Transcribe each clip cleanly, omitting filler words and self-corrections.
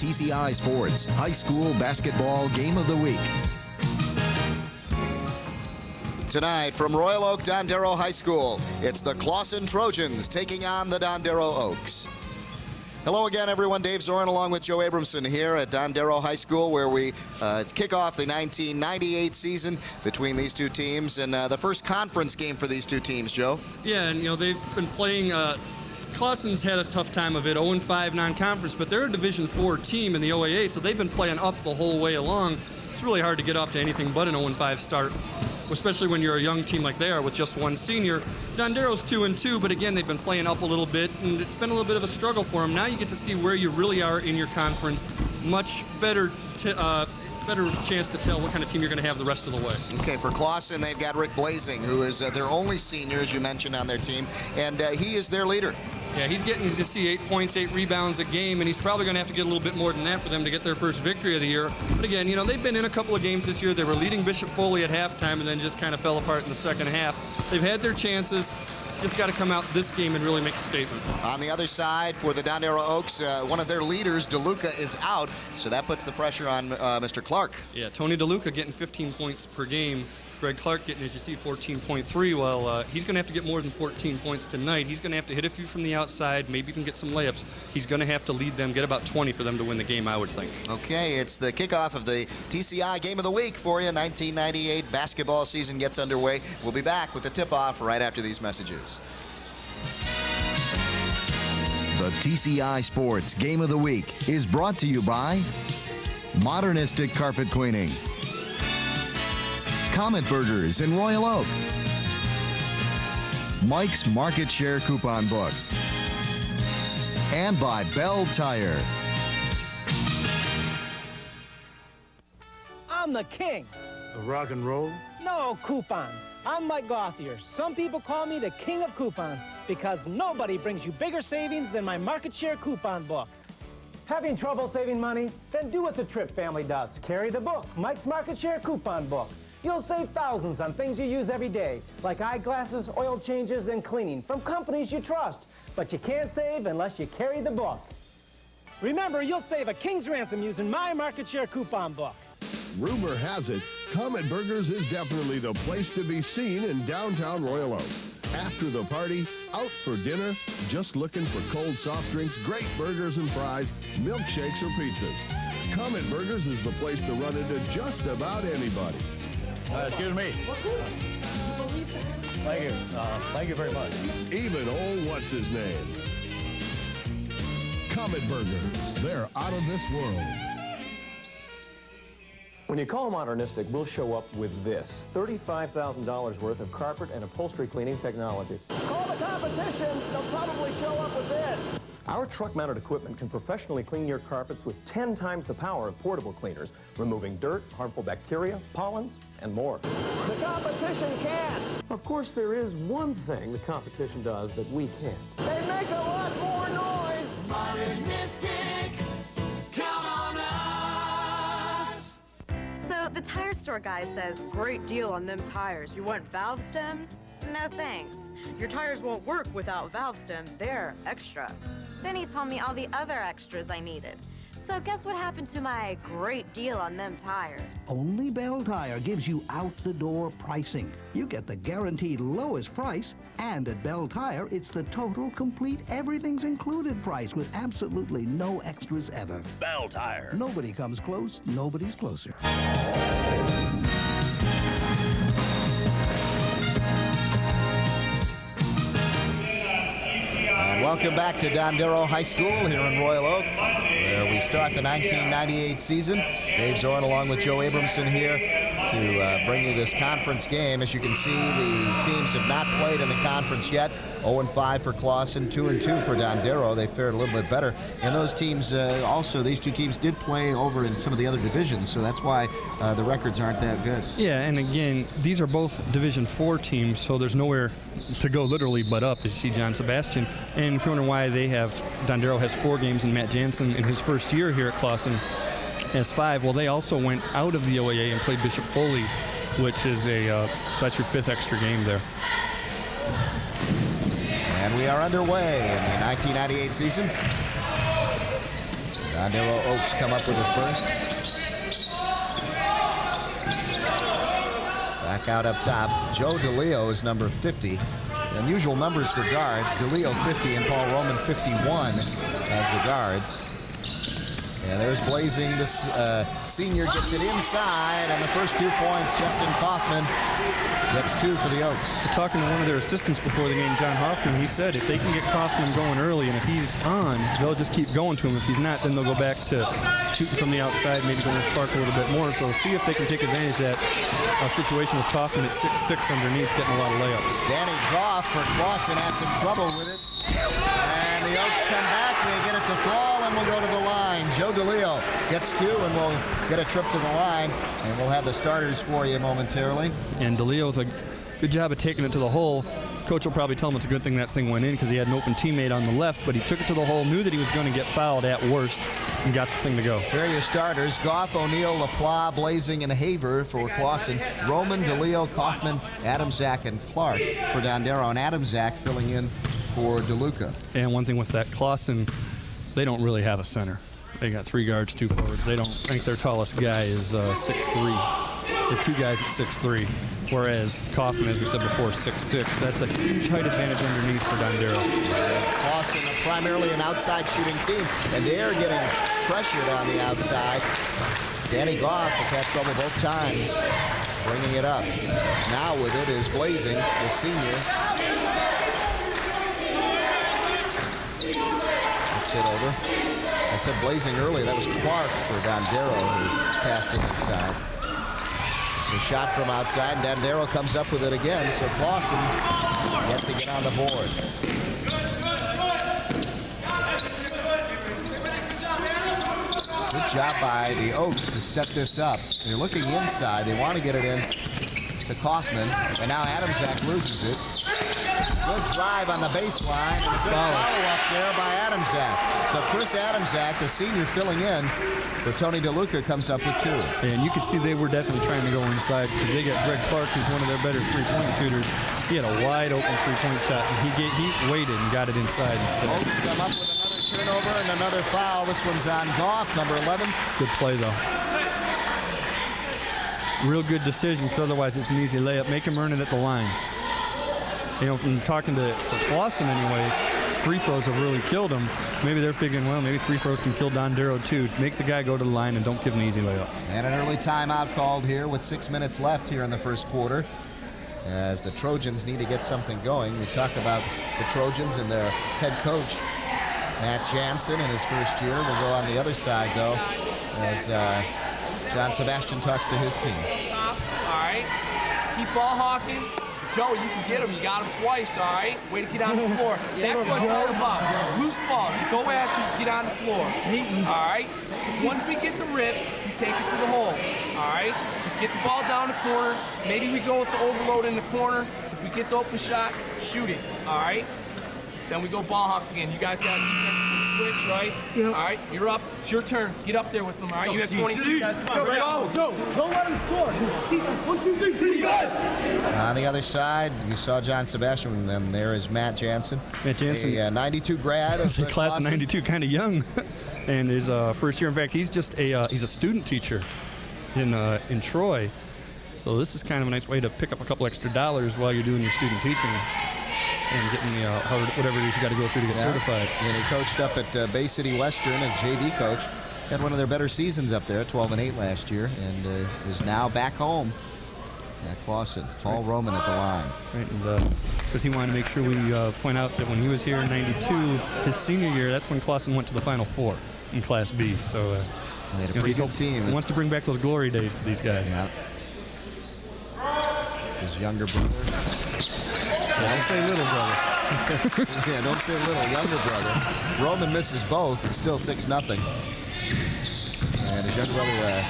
TCI Sports High School Basketball Game of the Week. Tonight from Royal Oak Dondero High School, it's the Clawson Trojans taking on the Dondero Oaks. Hello again, everyone. Dave Zorin along with Joe Abramson here at Dondero High School, where we kick off the 1998 season between these two teams, and the first conference game for these two teams, Joe. Yeah, and they've been playing. Clawson's had a tough time of it, 0-5 non-conference, but they're a Division IV team in the OAA, so they've been playing up the whole way along. It's really hard to get off to anything but an 0-5 start, especially when you're a young team like they are with just one senior. Dondero's 2-2, but again, they've been playing up a little bit, and it's been a little bit of a struggle for them. Now you get to see where you really are in your conference. Much better chance to tell what kind of team you're going to have the rest of the way. Okay, for Clawson, they've got Rick Blazing, who is their only senior, as you mentioned, on their team, and he is their leader. Yeah, he's getting to see 8 points, 8 rebounds a game, and he's probably going to have to get a little bit more than that for them to get their first victory of the year. But again, they've been in a couple of games this year. They were leading Bishop Foley at halftime and then just kind of fell apart in the second half. They've had their chances. Just got to come out this game and really make a statement. On the other side, for the Dondero Oaks, one of their leaders, DeLuca, is out, so that puts the pressure on Mr. Clark. Yeah, Tony DeLuca getting 15 points per game. Greg Clark getting, as you see, 14.3. Well, he's going to have to get more than 14 points tonight. He's going to have to hit a few from the outside, maybe even get some layups. He's going to have to lead them, get about 20 for them to win the game, I would think. Okay, it's the kickoff of the TCI Game of the Week for you. 1998 basketball season gets underway. We'll be back with the tip-off right after these messages. The TCI Sports Game of the Week is brought to you by Modernistic Carpet Cleaning, Comet Burgers in Royal Oak, Mike's Market Share Coupon Book, and by Bell Tire. I'm the king. The rock and roll? No, coupons. I'm Mike Gauthier. Some people call me the king of coupons because nobody brings you bigger savings than my Market Share Coupon Book. Having trouble saving money? Then do what the Tripp family does. Carry the book, Mike's Market Share Coupon Book. You'll save thousands on things you use every day, like eyeglasses, oil changes, and cleaning from companies you trust. But you can't save unless you carry the book. Remember, you'll save a king's ransom using my Market Share Coupon Book. Rumor has it, Comet Burgers is definitely the place to be seen in downtown Royal Oak. After the party, out for dinner, just looking for cold soft drinks, great burgers and fries, milkshakes or pizzas. Comet Burgers is the place to run into just about anybody. Excuse me. Thank you. Thank you very much. Even old what's-his-name. Comet Burgers, they're out of this world. When you call Modernistic, we'll show up with this, $35,000 worth of carpet and upholstery cleaning technology. Call the competition. They'll probably show up with this. Our truck-mounted equipment can professionally clean your carpets with 10 times the power of portable cleaners, removing dirt, harmful bacteria, pollens, and more. The competition can't. Of course, there is one thing the competition does that we can't. They make a lot more noise. Modernistic, count on us. So the tire store guy says, great deal on them tires. You want valve stems? No thanks. Your tires won't work without valve stems. They're extra. Then he told me all the other extras I needed. So guess what happened to my great deal on them tires? Only Bell Tire gives you out-the-door pricing. You get the guaranteed lowest price, and at Bell Tire, it's the total, complete, everything's included price with absolutely no extras ever. Bell Tire. Nobody comes close, nobody's closer. Welcome back to Dondero High School here in Royal Oak, where we start the 1998 season. Dave Zorin along with Joe Abramson here to bring you this conference game. As you can see, the teams have not played in the conference yet. 0-5 for Clawson, 2-2 for Dondero. They fared a little bit better. And those teams, also, these two teams did play over in some of the other divisions, so that's why the records aren't that good. Yeah, and again, these are both Division IV teams, so there's nowhere to go literally but up, as you see John Sebastian. And if you're wondering why Dondero has 4 games and Matt Jansen in his first year here at Clawson has 5, well, they also went out of the OAA and played Bishop Foley, which is so that's your 5th extra game there. And we are underway in the 1998 season. Dondero Oaks come up with it first. Back out up top. Joe DeLeo is number 50. Unusual numbers for guards. DeLeo 50 and Paul Roman 51 as the guards. And there's Blazing. This senior gets it inside, and the first 2 points, Justin Kaufman gets 2 for the Oaks. Talking to one of their assistants before the game, John Hoffman, he said if they can get Kaufman going early, and if he's on, they'll just keep going to him. If he's not, then they'll go back to shooting from the outside, maybe going to Clark a little bit more. So see if they can take advantage of that situation with Kaufman at 6'6" underneath, getting a lot of layups. Danny Goff for Clawson has some trouble with it. And the Oaks come back, they get it to fall, and we'll go to the line. Joe DeLeo gets 2, and we'll get a trip to the line, and we'll have the starters for you momentarily. And DeLeo's a good job of taking it to the hole. Coach will probably tell him it's a good thing that thing went in because he had an open teammate on the left, but he took it to the hole, knew that he was going to get fouled at worst, and got the thing to go. Here are your starters. Goff, O'Neal, LaPla, Blazing, and Haver for Clawson. Roman, DeLeo, Kaufman, Adamczak, and Clark for Dondero, and Adamczak filling in for DeLuca. And one thing with that, Clawson, they don't really have a center. They got 3 guards, 2 forwards. I think their tallest guy is 6'3". They're 2 guys at 6'3", whereas Kaufman, as we said before, 6'6". That's a huge height advantage underneath for Dondero. Clawson, primarily an outside shooting team, and they're getting pressured on the outside. Danny Goff has had trouble both times bringing it up. Now with it is Blazing, the senior. Let's hit over. I said Blazing early. That was Clark for Dondero who passed it inside. So shot from outside, and Dondero comes up with it again. So Clawson gets to get on the board. Good job by the Oaks to set this up. They're looking inside. They want to get it in to Kaufman, and now Adamczak loses it. Good drive on the baseline, and a good follow-up there by Adamczak. So Chris Adamczak, the senior filling in for Tony DeLuca, comes up with 2. And you could see they were definitely trying to go inside because they got Greg Clark, who's one of their better three-point shooters. He had a wide-open three-point shot, and he waited and got it inside instead. Oaks come up with another turnover and another foul. This one's on Goff, number 11. Good play, though. Real good decision, because otherwise it's an easy layup. Make him earn it at the line. You know, from talking to Clawson anyway, free throws have really killed him. Maybe they're figuring, well, maybe free throws can kill Dondero too. Make the guy go to the line and don't give him an easy layup. And an early timeout called here with 6 minutes left here in the first quarter, as the Trojans need to get something going. We talk about the Trojans and their head coach, Matt Jansen, in his first year. We'll go on the other side, though, as John Sebastian talks to his team. All right, keep ball hawking. Joe, you can get him. You got him twice, all right? Way to get on the floor. That's what it's all about. Loose balls. You go after, get on the floor. All right? So once we get the rip, you take it to the hole. All right? Just get the ball down the corner. Maybe we go with the overload in the corner. If we get the open shot, shoot it. All right? Then we go ball hawk again. You guys got a defensive switch, right? Yep. All right, you're up. It's your turn. Get up there with them, all right? You have 20 seconds. Go. Don't let him score. 1, 2, 3, guys. On the other side, you saw John Sebastian, and there is Matt Jansen. Matt Jansen. A 92 grad. He's a class of 92, kind of young. And his first year, in fact, he's just he's a student teacher in Troy. So this is kind of a nice way to pick up a couple extra dollars while you're doing your student teaching and getting whatever it is you got to go through to get certified. And he coached up at Bay City Western as JV coach. Had one of their better seasons up there, 12-8 last year, and is now back home at Clawson. Paul Roman at the line. Right, and because he wanted to make sure we point out that when he was here in '92, his senior year, that's when Clawson went to the Final Four in Class B. So they had a pretty good team. He wants to bring back those glory days to these guys. Yeah. His younger brother. Don't say little brother. Yeah, don't say little, younger brother. Roman misses both. It's still 6-0. And his younger brother,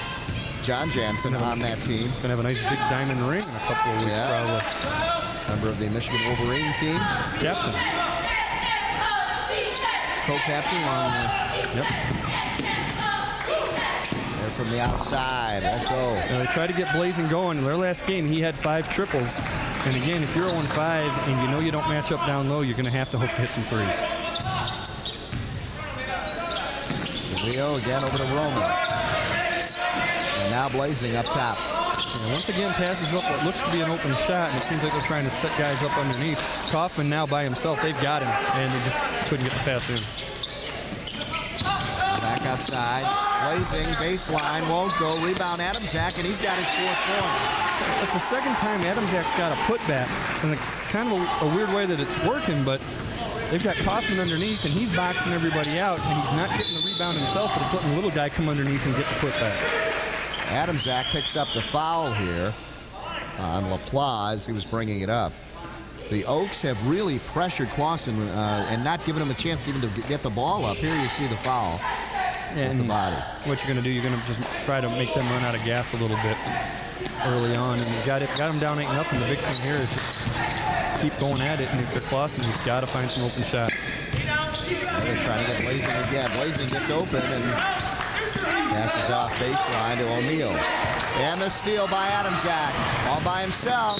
John Jansen, on that team. Going to have a nice big diamond ring in a couple of weeks, probably. Member of the Michigan Wolverine team. Captain. Co-captain on Yep. They're from the outside. Let's go. They tried to get Blazing going. In their last game, he had 5 triples. And again, if you're 0-5 and you know you don't match up down low, you're going to have to hope to hit some threes. Leo again over to Roman. And now Blazing up top. Yeah, once again, passes up what looks to be an open shot, and it seems like they're trying to set guys up underneath. Kaufman now by himself. They've got him, and they just couldn't get the pass in. Back outside. Blazing, baseline, won't go. Rebound, Adamczak, and he's got his 4th point. That's the second time Adamczak's got a putback. In kind of a weird way that it's working, but they've got Kaufman underneath, and he's boxing everybody out, and he's not getting the rebound himself, but it's letting the little guy come underneath and get the putback. Adamczak picks up the foul here on LaPlace. He was bringing it up. The Oaks have really pressured Clawson and not given him a chance even to get the ball up. Here you see the foul with the body. What you're going to do, you're going to just try to make them run out of gas a little bit early on, and you got them down 8-0. The big thing here is just keep going at it, and if they're Clawson, you've got to find some open shots. They're trying to get Blazing again. Blazing gets open and passes off baseline to O'Neal. And the steal by Adamczak. All by himself.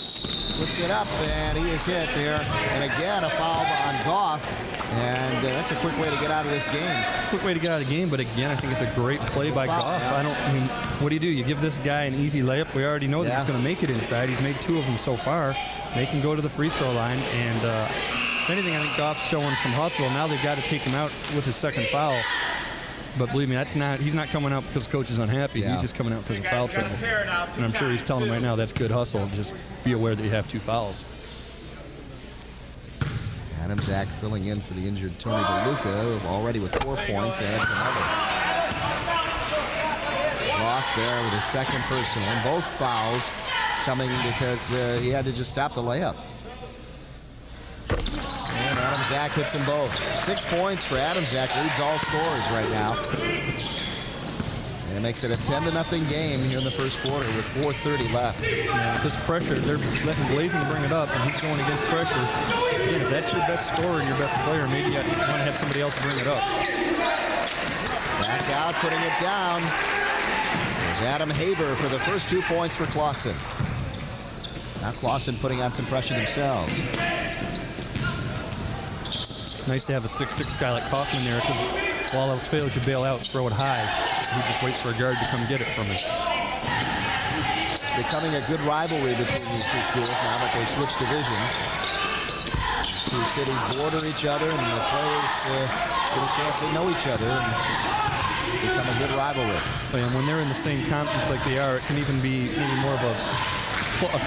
Puts it up, and he is hit there. And again, a foul on Goff. And that's a quick way to get out of this game. Quick way to get out of the game, but again, I think it's a great play by Goff. I mean, what do? You give this guy an easy layup. We already know that he's going to make it inside. He's made 2 of them so far. They can go to the free throw line, and if anything, I think Goff's showing some hustle. Now they've got to take him out with his 2nd foul. But believe me, he's not coming out because coach is unhappy. Yeah. He's just coming out because of foul trouble. And I'm sure he's telling him right now that's good hustle. Just be aware that you have 2 fouls. Adamczak filling in for the injured Tony DeLuca, already with 4 points, and another. Goff there with his 2nd personal, and both fouls coming because he had to just stop the layup. And Adamczak hits them both. 6 points for Adamczak, leads all scorers right now. And it makes it a 10-0 game here in the first quarter with 4:30 left. Yeah, with this pressure, they're letting Blazing bring it up, and he's going against pressure. Again, if that's your best scorer and your best player, maybe you want to have somebody else bring it up. Back out, putting it down. There's Adam Haber for the first 2 points for Clawson. Now Clawson putting on some pressure themselves. Nice to have a 6'6" guy like Kaufman there, because while else fails, you bail out and throw it high. He just waits for a guard to come get it from him. It's becoming a good rivalry between these 2 schools now that they've switched divisions. 2 cities border each other, and the players get a chance to know each other. And it's become a good rivalry. And when they're in the same conference like they are, it can even be maybe more of a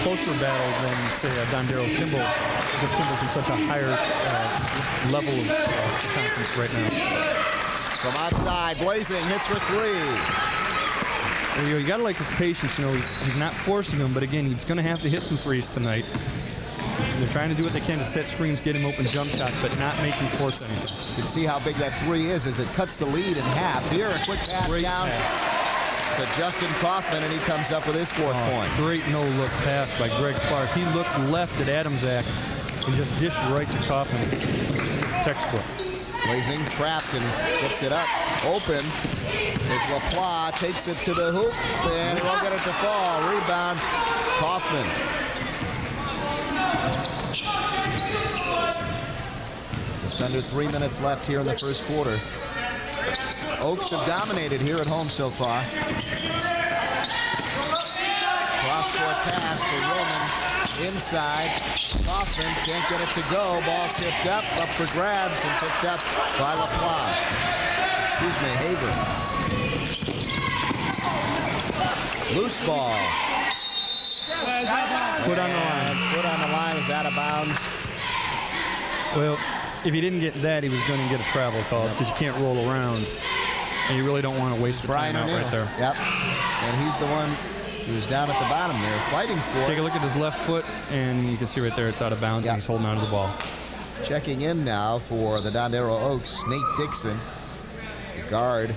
closer battle than, say, a Dondero-Kimball, because Kimball's in such a higher level of conference right now. From outside, Blazing hits for 3. You got to like his patience. You know, he's not forcing them, but again, he's going to have to hit some threes tonight. They're trying to do what they can to set screens, get him open jump shots, but not make him force anything. You can see how big that 3 is as it cuts the lead in half. Here, a quick pass down to Justin Kaufman, and he comes up with his 4th point. Great no-look pass by Greg Clark. He looked left at Adamczak and just dished right to Kaufman. Textbook. Blazing trapped and gets it up. Open. As LaPlace takes it to the hoop, and he won't get it to fall. Rebound, Kaufman. Just under 3 minutes left here in the first quarter. Oaks have dominated here at home so far. Cross-court pass to Roman. Inside. Kaufman can't get it to go. Ball tipped up for grabs, and picked up by LaPlace. Excuse me, Haber. Loose ball. Put on the line. Put on the line is out of bounds. Well, if he didn't get that, he was going to get a travel call, because you can't roll around, and you really don't want to waste a timeout right there. Yep. And he's the one who's down at the bottom there, fighting for it. Take a look at his left foot, and you can see right there it's out of bounds, and he's holding on to the ball. Checking in now for the Dondero Oaks, Nate Dixon, the guard.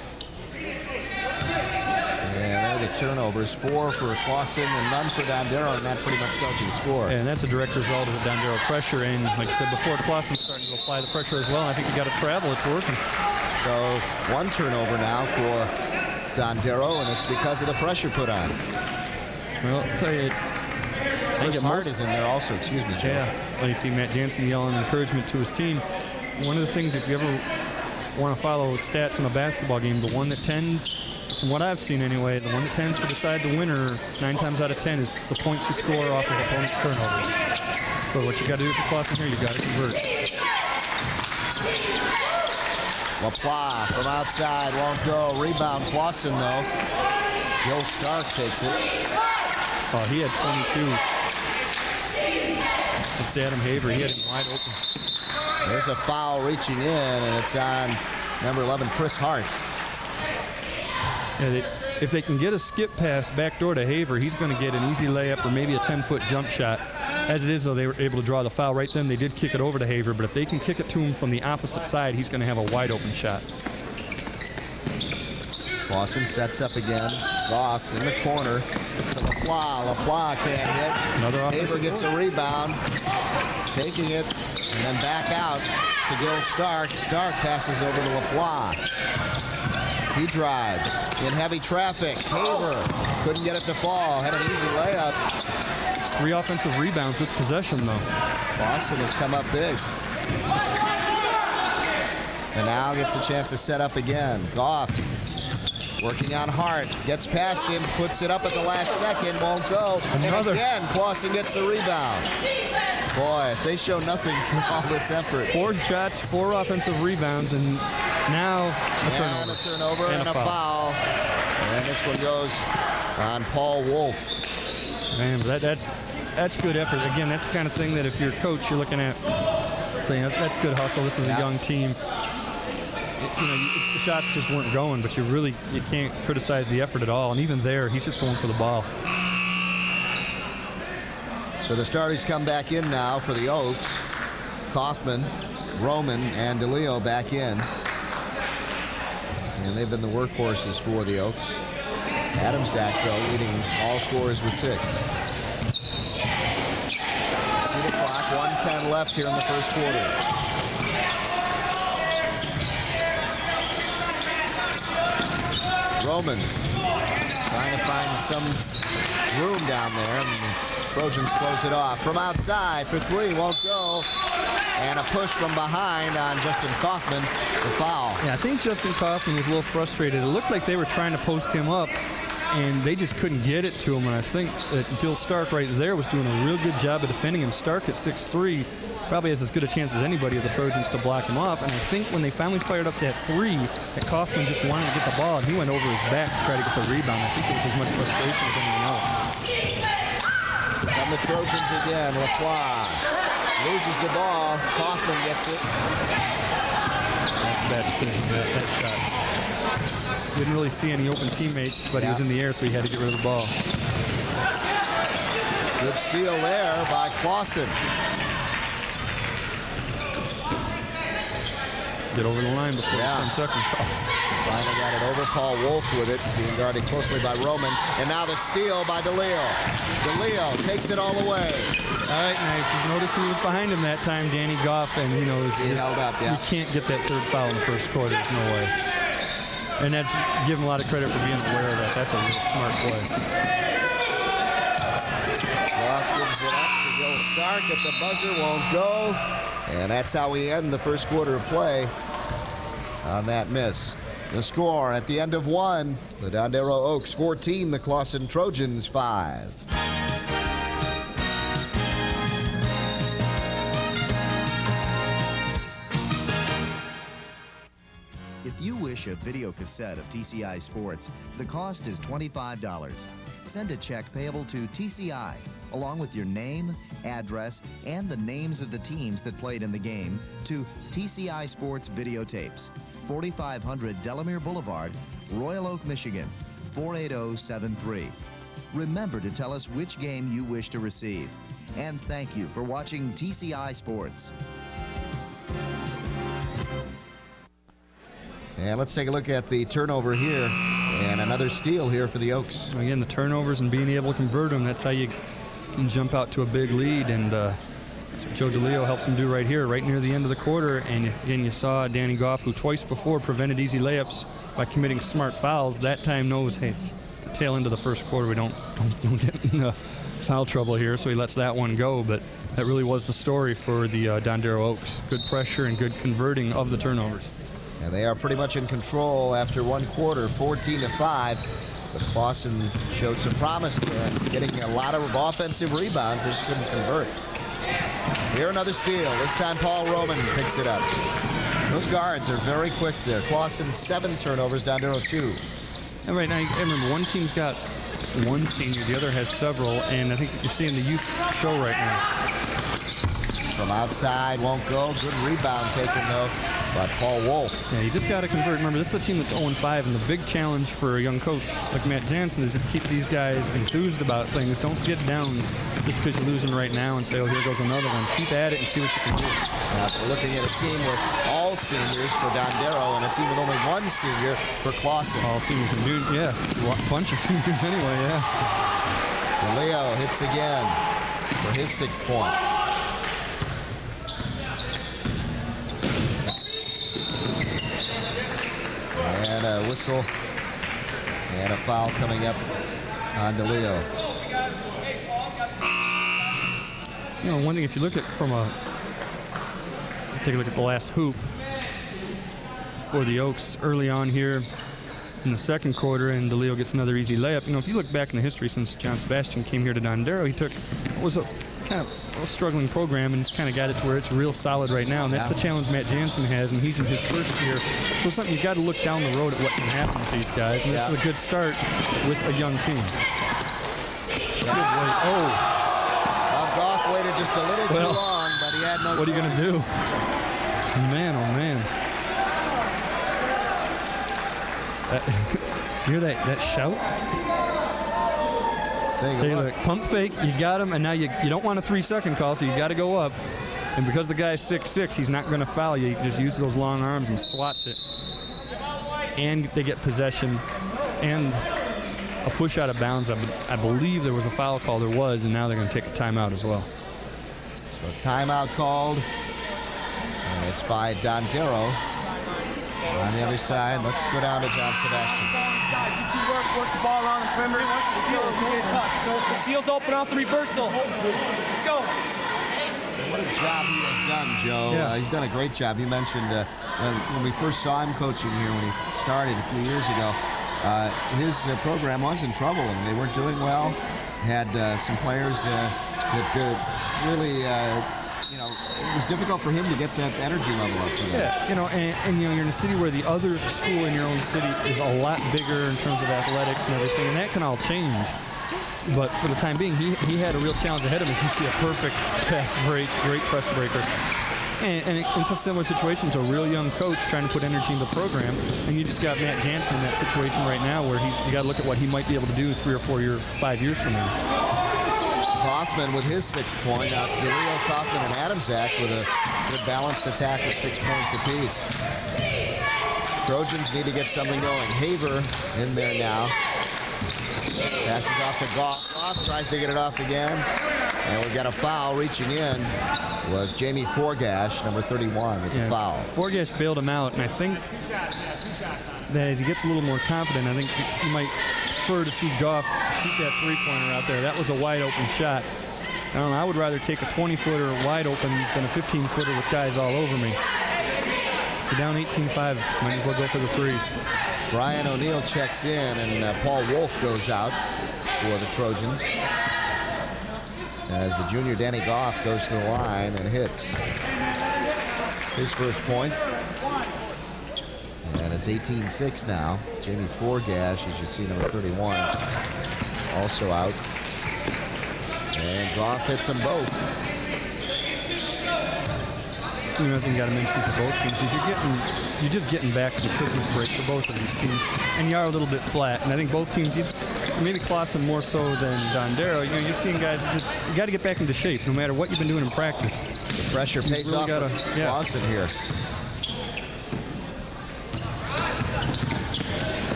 And there are the turnovers, 4 for Clawson and none for Dondero, and that pretty much tells you the score. And that's a direct result of the Dondero pressure, and like I said before, Clawson's starting to apply the pressure as well, and I think you got to travel, it's working. So 1 turnover now for Dondero, and it's because of the pressure put on. Well, I'll tell you, Chris Hart is in there also, excuse me, Joe. Yeah, well, you see Matt Jansen yelling encouragement to his team. One of the things, if you ever want to follow stats in a basketball game, the one that tends, from what I've seen anyway, the one that tends to decide the winner 9 times out of 10 is the points you score off of opponent's turnovers. So what you got to do for Clawson here, you got to convert. LaPlace from outside, won't go. Rebound, Clawson though. Gil Stark takes it. Oh, he had 22. It's Adam Haver. He had him wide open. There's a foul reaching in, and it's on number 11, Chris Hart. Yeah, if they can get a skip pass backdoor to Haver, he's going to get an easy layup or maybe a 10-foot jump shot. As it is, though, they were able to draw the foul right then. They did kick it over to Haver, but if they can kick it to him from the opposite side, he's going to have a wide open shot. Clawson sets up again. Goff in the corner to LaPlace. LaPlace can't hit. Another Haver gets the rebound, taking it, and then back out to Gil Stark. Stark passes over to LaPlace. He drives in heavy traffic. Haver couldn't get it to fall. Had an easy layup. It's 3 offensive rebounds this possession, though. Clawson has come up big. And now gets a chance to set up again. Goff working on Hart. Gets past him, puts it up at the last second, won't go. Another. And again, Clawson gets the rebound. Boy, if they show nothing for all this effort. 4 shots, 4 offensive rebounds, and now a turnover. And a turnover and a foul. And this one goes on Paul Wolf. Man, that's good effort. Again, that's the kind of thing that if you're a coach, you're looking at saying, that's good hustle. This is a young team. The shots just weren't going, but you can't criticize the effort at all. And even there, he's just going for the ball. So the starters come back in now for the Oaks. Kaufman, Roman, and DeLeo back in. And they've been the workhorses for the Oaks. Adam Sackville leading all scorers with 6. See the clock, 1:10 left here in the first quarter. Roman trying to find some room down there, and the Trojans close it off. From outside for 3, won't go. And a push from behind on Justin Kaufman, the foul. Yeah, I think Justin Kaufman was a little frustrated. It looked like they were trying to post him up, and they just couldn't get it to him. And I think that Gil Stark right there was doing a real good job of defending him. Stark at 6'3", probably has as good a chance as anybody of the Trojans to block him off. And I think when they finally fired up that 3, that Kaufman just wanted to get the ball, and he went over his back to try to get the rebound. I think it was as much frustration as anything else. From the Trojans again, LaPlace loses the ball. Kaufman gets it. That's a bad decision, that shot. Didn't really see any open teammates, but he was in the air, so he had to get rid of the ball. Good steal there by Clawson. Get over the line before the 10-second call. Finally got it over. Paul Wolf with it, being guarded closely by Roman. And now the steal by DeLeo. DeLeo takes it all the way. All right, now if you notice who was behind him that time, Danny Goff, and he held up, you can't get that 3rd foul in the first quarter. There's no way. And that's give him a lot of credit for being aware of that. That's a real smart play. Goff gives it up to Gil Stark at the buzzer, won't go. And that's how we end the first quarter of play on that miss. The score at the end of 1, the Dondero Oaks 14, the Clawson Trojans 5. If you wish a video cassette of TCI Sports, the cost is $25. Send a check payable to TCI, along with your name, address, and the names of the teams that played in the game, to TCI Sports Videotapes, 4500 Delamere Boulevard, Royal Oak, Michigan, 48073. Remember to tell us which game you wish to receive. And thank you for watching TCI Sports. And let's take a look at the turnover here. And another steal here for the Oaks. Again, the turnovers and being able to convert them, that's how you can jump out to a big lead. And that's what Joe DeLeo helps him do right here, right near the end of the quarter. And again, you saw Danny Goff, who twice before prevented easy layups by committing smart fouls. That time knows, hey, it's the tail end of the first quarter. We don't get in foul trouble here, so he lets that one go. But that really was the story for the Dondero Oaks. Good pressure and good converting of the turnovers. And they are pretty much in control after one quarter, 14-5. But Clawson showed some promise there, getting a lot of offensive rebounds, but just couldn't convert. Here another steal. This time Paul Roman picks it up. Those guards are very quick there. Clawson 7 turnovers, Dondero 2. And right now, I remember one team's got one senior, the other has several, and I think you're seeing the youth show right now. From outside, won't go. Good rebound taken, though, by Paul Wolf. Yeah, you just got to convert. Remember, this is a team that's 0-5, and the big challenge for a young coach like Matt Jansen is just keep these guys enthused about things. Don't get down just because you're losing right now and say, oh, here goes another one. Keep at it and see what you can do. We're looking at a team with all seniors for Dondero and a team with only one senior for Clawson. All seniors and dude, yeah, a bunch of seniors anyway, yeah. Leo hits again for his 6th point. And a whistle and a foul coming up on DeLeo. You know, one thing, if you look at from a, let's take a look at the last hoop for the Oaks early on here in the second quarter, and DeLeo gets another easy layup. You know, if you look back in the history since John Sebastian came here to Dondero, he took what was a kind of a struggling program and just kind of got it to where it's real solid right now. And that's the challenge Matt Jansen has, and he's in his first year. So something you got to look down the road at what can happen with these guys. And this is a good start with a young team. Goff waited just a little too long, but he had no choice. What are you going to do? Man, oh man. You hear that shout? Take a look. Pump fake, you got him, and now you don't want a 3-second call, so you got to go up. And because the guy's 6'6", he's not going to foul you. He just uses those long arms and swats it. And they get possession and a push out of bounds. I believe there was a foul call. There was, and now they're going to take a timeout as well. So timeout called. And it's by Dondero. On the other side, let's go down to John Sebastian. Work the ball around the perimeter. The seal's open off the reversal. Let's go. What a job he has done, Joe. Yeah. He's done a great job. You mentioned when we first saw him coaching here when he started a few years ago, his program was in trouble and they weren't doing well. Had some players that really, it was difficult for him to get that energy level up to them. Yeah, and you're in a city where the other school in your own city is a lot bigger in terms of athletics and everything, and that can all change. But for the time being, he had a real challenge ahead of him. You see a perfect fast break, great press breaker. And it's a similar situation to a real young coach trying to put energy in the program. And you just got Matt Jansen in that situation right now where you got to look at what he might be able to do 3 or 4 years, 5 years from now. Kaufman with his 6th point. Now it's DeLeo, Kaufman, and Adamczak with a good balanced attack of 6 points apiece. Trojans need to get something going. Haver in there now. Passes off to Goff. Goff tries to get it off again. And we got a foul reaching in. Was Jamie Forgash, number 31, with the foul. Forgash bailed him out, and I think that as he gets a little more confident, I think he might prefer to see Goff shoot that 3-pointer out there. That was a wide-open shot. I don't know, I would rather take a 20-footer wide open than a 15-footer with guys all over me. You're down 18-5, might as well go for the threes. Brian O'Neill checks in, and Paul Wolf goes out for the Trojans. As the junior Danny Goff goes to the line and hits his first point. And it's 18-6 now. Jamie Forgash, as you see, number 31, also out. And Goff hits them both. Another thing you got to mention for both teams is you're just getting back to the Christmas break for both of these teams, and you are a little bit flat. And I think both teams, maybe Clawson more so than Dondero, you're seeing guys that you got to get back into shape no matter what you've been doing in practice. The pressure pays off for Clawson here.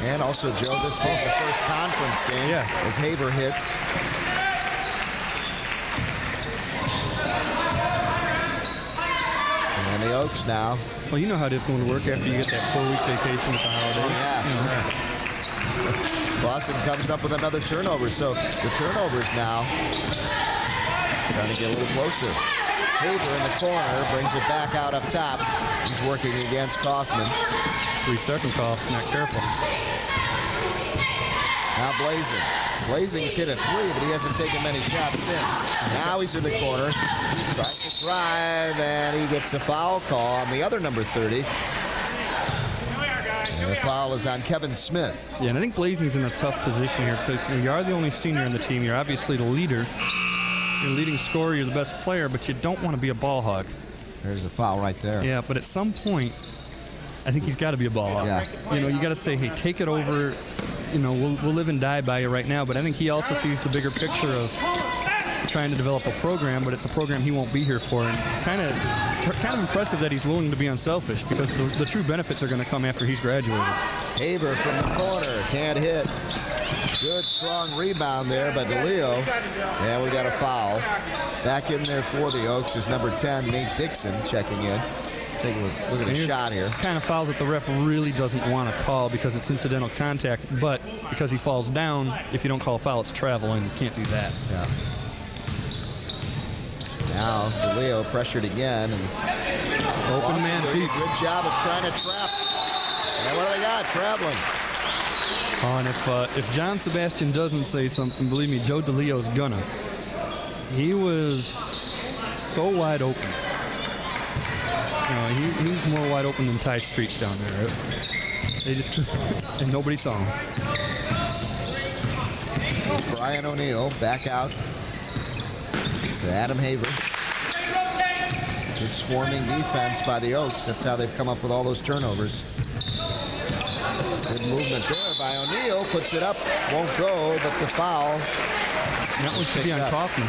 And also, Joe, this was the first conference game as Haver hits. And the Oaks now. Well, you know how it is going to work after you get that 4-week vacation with the holidays. Clawson comes up with another turnover, so the turnovers now trying to get a little closer. Haver in the corner, brings it back out up top. He's working against Kaufman. 3-second call, not careful. Now Blazing. Blazing's hit a 3, but he hasn't taken many shots since. Now he's in the corner. Trying to drive, and he gets a foul call on the other number 30. And the foul is on Kevin Smith. Yeah, and I think Blazing's in a tough position here because you are the only senior on the team. You're obviously the leader. You're the leading scorer. You're the best player, but you don't want to be a ball hog. There's a foul right there. Yeah, but at some point, I think he's got to be a ball hog. Yeah. You know, you got to say, hey, take it over. You know, we'll live and die by you right now. But I think he also sees the bigger picture of trying to develop a program, but it's a program he won't be here for. And kind of impressive that he's willing to be unselfish because the true benefits are going to come after he's graduated. Haver from the corner, can't hit. Good, strong rebound there by DeLeo. And we got a foul. Back in there for the Oaks is number 10, Nate Dixon, checking in. Let's take a look at the shot here. Kind of foul that the ref really doesn't want to call because it's incidental contact, but because he falls down, if you don't call a foul, it's travel, and you can't do that. Yeah. Now DeLeo pressured again, and open man deep. Good job of trying to trap. And what do they got? Traveling. Oh, and if John Sebastian doesn't say something, believe me, Joe DeLeo's gonna. He was so wide open. You know, he was more wide open than Ty Streets down there. They just couldn't, and nobody saw him. Brian O'Neill back out to Adam Haver. Good swarming defense by the Oaks. That's how they've come up with all those turnovers. Good movement there by O'Neill. Puts it up. Won't go, but the foul. That one should be on Kaufman.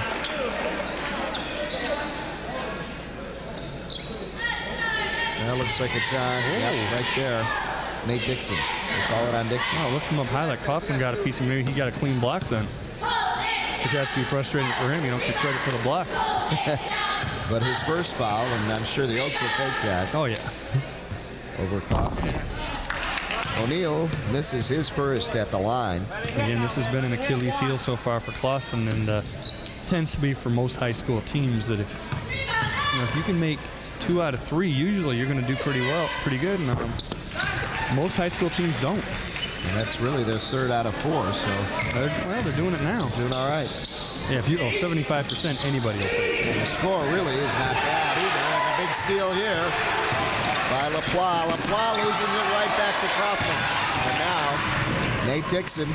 That looks like it's on. Yep, right there. Nate Dixon. They call it on Dixon. Oh, look from up high. Like Kaufman got a piece of, maybe he got a clean block then. Which has to be frustrating for him. You don't get credit for the block. But his first foul, and I'm sure the Oaks will take that. Oh, yeah. Over Kaufman. O'Neill misses his first at the line. Again, this has been an Achilles heel so far for Clawson, and tends to be for most high school teams that if you can make 2 out of 3, usually you're going to do pretty good. And most high school teams don't. And that's really their 3rd out of 4. So they're doing it now. Doing all right. Yeah, if you 75%, anybody will take it. The score really is not bad either. And a big steal here by LaPlace. LaPlace loses it right back to Kaufman. And now Nate Dixon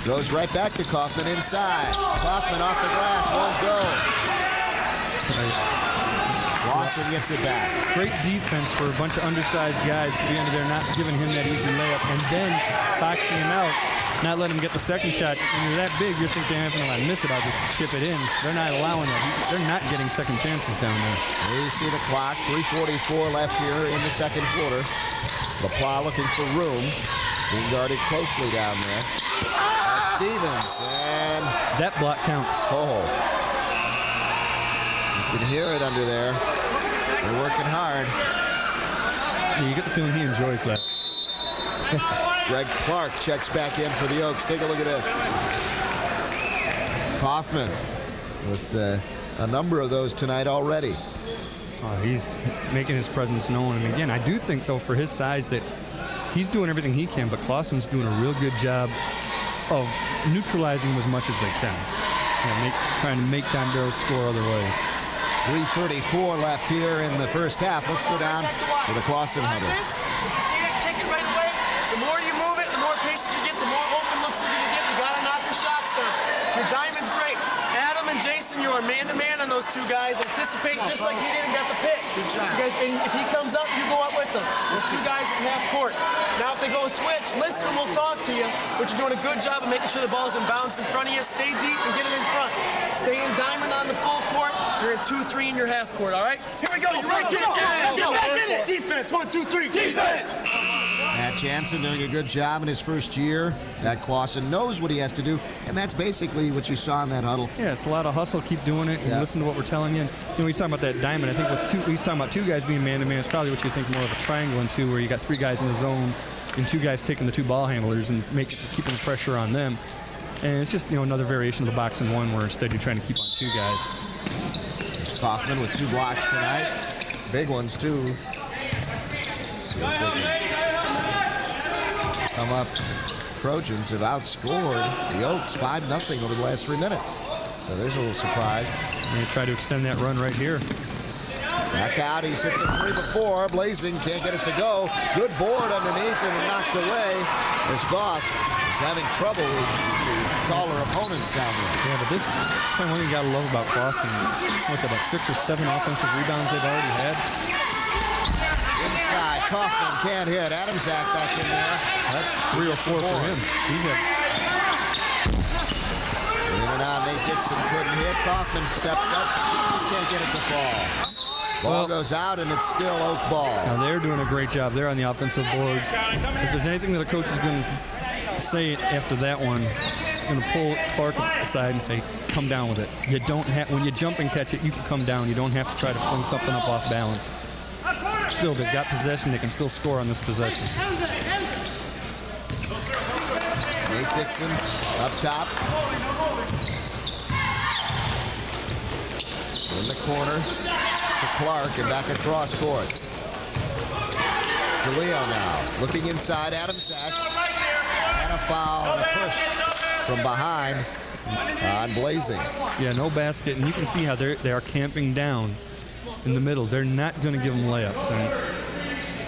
goes right back to Kaufman inside. Kaufman off the glass, won't go. Clawson gets it back. Great defense for a bunch of undersized guys to be under there, not giving him that easy layup, and then boxing him out, not letting him get the second shot. When you're that big, you're thinking, if I miss it, I'll just chip it in. They're not allowing that. They're not getting second chances down there. Here you see the clock, 3:44 left here in the second quarter. LaPlace looking for room, being guarded closely down there. Stevens, and that block counts. Oh. You can hear it under there. They're working hard. Yeah, you get the feeling he enjoys that. Greg Clark checks back in for the Oaks. Take a look at this. Kaufman with a number of those tonight already. Oh, he's making his presence known. And again, I do think, though, for his size, that he's doing everything he can, but Clawson's doing a real good job of neutralizing as much as they can. Trying to make Dondero score other ways. 3:34 left here in the first half. Let's go down to the Clawson huddle. Kick it right away. The more you move it, the more patience you get, the more open looks you're going to get. You got to knock your shots down. Your diamond's great. Adam and Jason, you are man-to-man on those 2 guys. Anticipate just like he did and got the pick. Good shot. You guys, and if he comes up, you go up with him. There's 2 guys at half court. Now, if they go a switch, listen, we'll talk to you. But you're doing a good job of making sure the ball's in bounds in front of you. Stay deep and get it in front. Stay in diamond on the full court. You're in 2-3 in your half court, all right? Here we go. You ready? Get it. Defense. 1, 2, 3. Defense. Matt Jansen doing a good job in his first year. That Clawson knows what he has to do, and that's basically what you saw in that huddle. Yeah, it's a lot of hustle. Keep doing it and listen to what we're telling you. And, he's talking about that diamond. I think he's talking about 2 guys being man-to-man. It's probably what you think more of a triangle in 2, where you got 3 guys in the zone and 2 guys taking the 2 ball handlers and keeping the pressure on them. And it's just, another variation of the box and 1, where instead you're trying to keep on 2 guys. Kaufman with 2 blocks tonight. Big ones, too. See if they can come up. Trojans have outscored the Oaks 5-0 over the last 3 minutes. So there's a little surprise. They try to extend that run right here. Back out, he's hit the 3 before. Blazing can't get it to go. Good board underneath and then knocked away. As Goff is having trouble with the taller opponents down there. Yeah, but this one thing you gotta love about Clawson, what's about 6 or 7 offensive rebounds they've already had. Inside, Kaufman can't hit. Adamczak back in there. That's 3 or 4 for him. He's a in and out. Nate Dixon couldn't hit. Kaufman steps up. Just can't get it to fall. Ball goes out, and it's still Oak ball. Now they're doing a great job there on the offensive boards. If there's anything that a coach is going to say after that one, going to pull Clark aside and say, come down with it. You don't have, when you jump and catch it, you can come down. You don't have to try to fling something up off balance. Still, they've got possession. They can still score on this possession. Nate Dixon up top. In the corner to Clark and back across court. DeLeo now looking inside. Adamczak and a foul and a push from behind on Blazing. Yeah, no basket, and you can see how they are camping down in the middle. They're not going to give them layups. And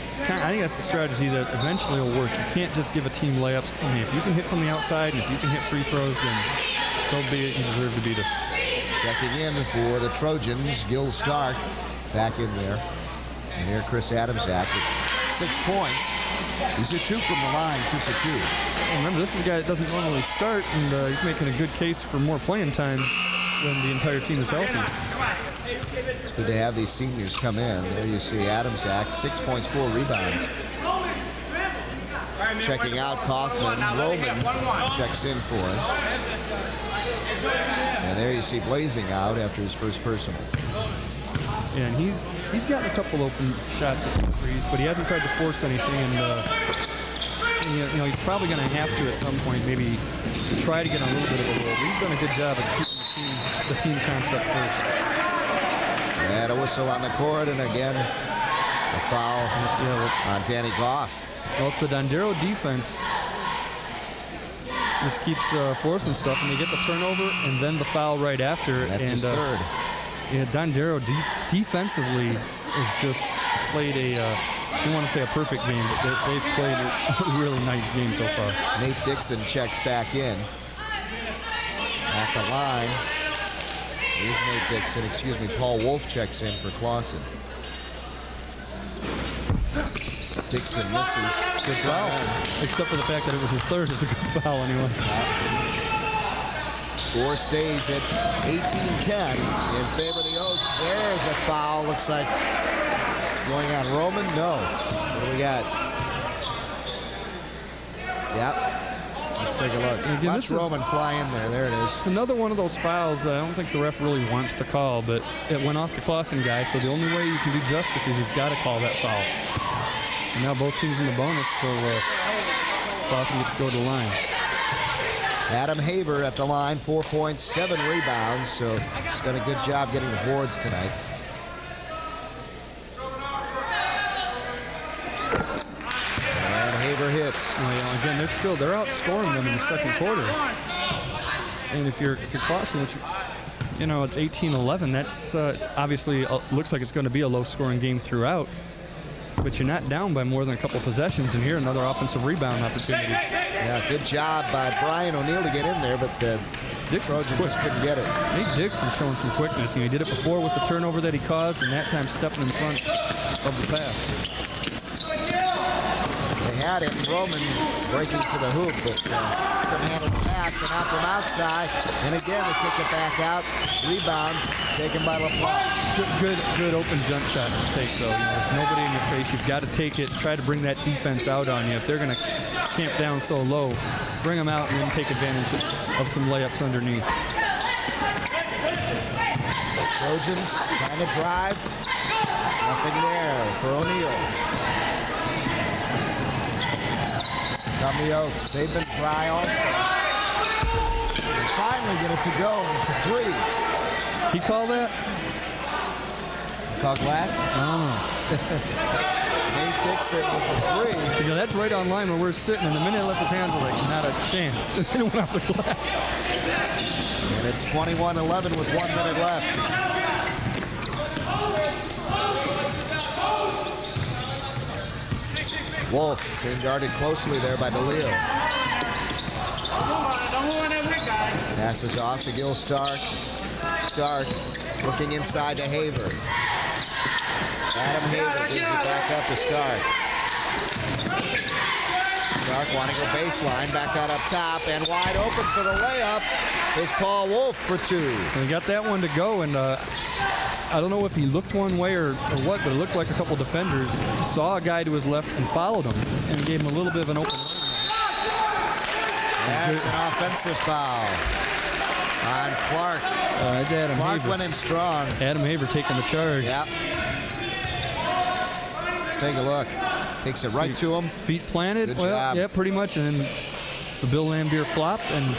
it's I think that's the strategy that eventually will work. You can't just give a team layups. I mean, if you can hit from the outside and if you can hit free throws, then so be it. You deserve to beat us. Checking in for the Trojans, Gil Stark back in there. And here Chris Adamczak with 6 points. These are 2 from the line, 2 for 2. Well, remember, this is a guy that doesn't normally start, and he's making a good case for more playing time when the entire team is healthy. It's good to have these seniors come in. There you see Adamczak, 6 points, 4 rebounds. Checking out Kaufman. Roman checks in for him. And there you see Blazing out after his first personal. Yeah, and he's gotten a couple open shots at the threes, but he hasn't tried to force anything. And you know, he's probably going to have to at some point maybe try to get on a little bit of a roll. But he's done a good job of keeping the team concept first. And a whistle on the court, and again a foul on Danny Goff. Well, it's the Dondero defense. Just keeps forcing stuff, and they get the turnover and then the foul right after. That's his third. Yeah, Dondero defensively has just played I don't want to say a perfect game, but they've played a really nice game so far. Nate Dixon checks back in. At the line. Here's Nate Dixon, excuse me, Paul Wolf checks in for Clawson. Dixon misses. Good foul. Except for the fact that it was his third. It's a good foul anyway. Score stays at 18-10 in favor of the Oaks. There's a foul. Looks like it's going on Roman. No. What do we got? Yep. Let's take a look. Again, Watch Roman fly in there. There it is. It's another one of those fouls that I don't think the ref really wants to call, but it went off the Clawson guy, so the only way you can do justice is you've got to call that foul. And now both teams in the bonus, so Clawson gets to go to the line. Adam Haver at the line, 4 points, 7 rebounds, so he's done a good job getting the boards tonight. And Haver hits. Well, again, they're outscoring them in the second quarter. And if you're Clawson, which you know it's 18-11, that's it's obviously looks like it's going to be a low-scoring game throughout. But you're not down by more than a couple possessions, and here another offensive rebound opportunity. Yeah, good job by Brian O'Neill to get in there, but the Trojans just couldn't get it. Nate Dixon's showing some quickness. He did it before with the turnover that he caused, and that time stepping in front of the pass. They had him, Roman breaking to the hoop, but couldn't handle the pass, and out from outside, and again they kick it back out. Rebound taken by LaPlante. Good open jump shot to take, though. You know, there's nobody in your face. You've got to take it, try to bring that defense out on you. If they're going to camp down so low, bring them out and then take advantage of some layups underneath. Trojans trying to drive. Nothing there for O'Neill. Come the Oaks. They've been dry also. They finally get it to go to 3. He called that? Call glass? I Nate Dixon with the three. don't know. Because that's right on line where we're sitting, and the minute he left his hands, I was like, not a chance. It went off the glass. And it's 21-11 with 1 minute left. Wolf being guarded closely there by DeLeo. Passes off to Gil Stark. Stark looking inside to Haver. Adam Haver gives it back up to Stark. Stark wanting to go baseline, back out up top, and wide open for the layup is Paul Wolf for two. And he got that one to go, and I don't know if he looked one way or what, but it looked like a couple defenders saw a guy to his left and followed him and gave him a little bit of an open lane. That's an offensive foul on Clark. It's Adam Clark Haver. went in strong. Adam Haver taking the charge. Yep. Let's take a look. Takes it right to him. Feet planted. Good well, job. yeah, pretty much. And then the Bill Lambier flop. And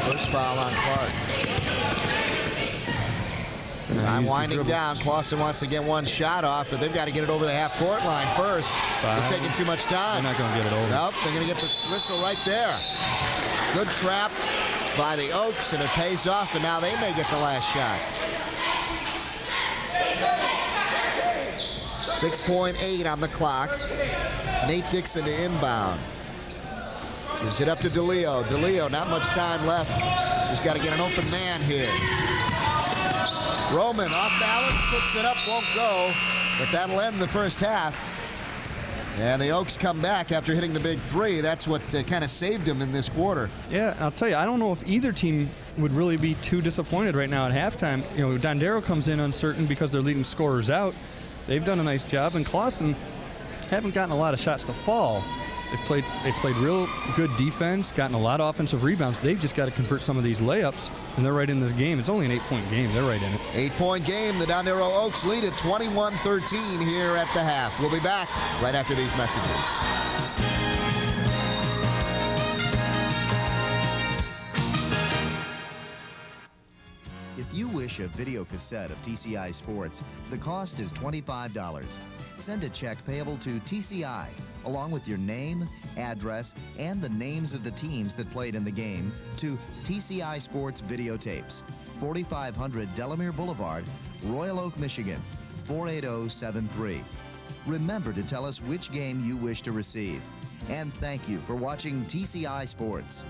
first foul on Clark. Time winding down. Clawson wants to get one shot off, but they've got to get it over the half-court line first. They're taking too much time. They're not going to get it over. Nope, they're going to get the whistle right there. Good trap by the Oaks, and it pays off, and now they may get the last shot. 6.8 on the clock. Nate Dixon to inbound. Gives it up to DeLeo. DeLeo, not much time left. He's got to get an open man here. Roman off balance, puts it up, won't go, but that'll end the first half. And the Oaks come back after hitting the big three. That's what kind of saved them in this quarter. Yeah, I'll tell you, I don't know if either team would really be too disappointed right now at halftime. You know, Dondero comes in uncertain because they're leading scorers out. They've done a nice job, and Clawson haven't gotten a lot of shots to fall. They've played real good defense, gotten a lot of offensive rebounds. They've just got to convert some of these layups, and they're right in this game. It's only an 8-point game. They're right in it. 8-point game. The Dondero Oaks lead at 21-13 here at the half. We'll be back right after these messages. If you wish a video cassette of TCI Sports, the cost is $25. Send a check payable to TCI, along with your name, address, and the names of the teams that played in the game, to TCI Sports Videotapes, 4500 Delamere Boulevard, Royal Oak, Michigan, 48073. Remember to tell us which game you wish to receive. And thank you for watching TCI Sports.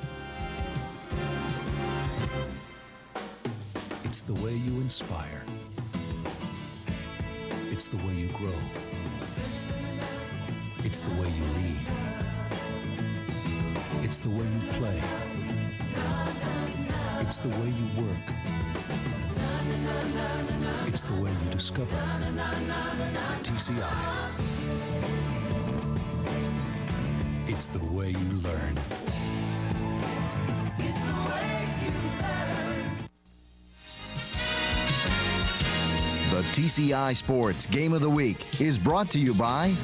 It's the way you inspire. It's the way you grow. It's the way you lead. It's the way you play. It's the way you work. It's the way you discover. TCI. It's the way you learn. It's the way you learn. The TCI Sports Game of the Week is brought to you by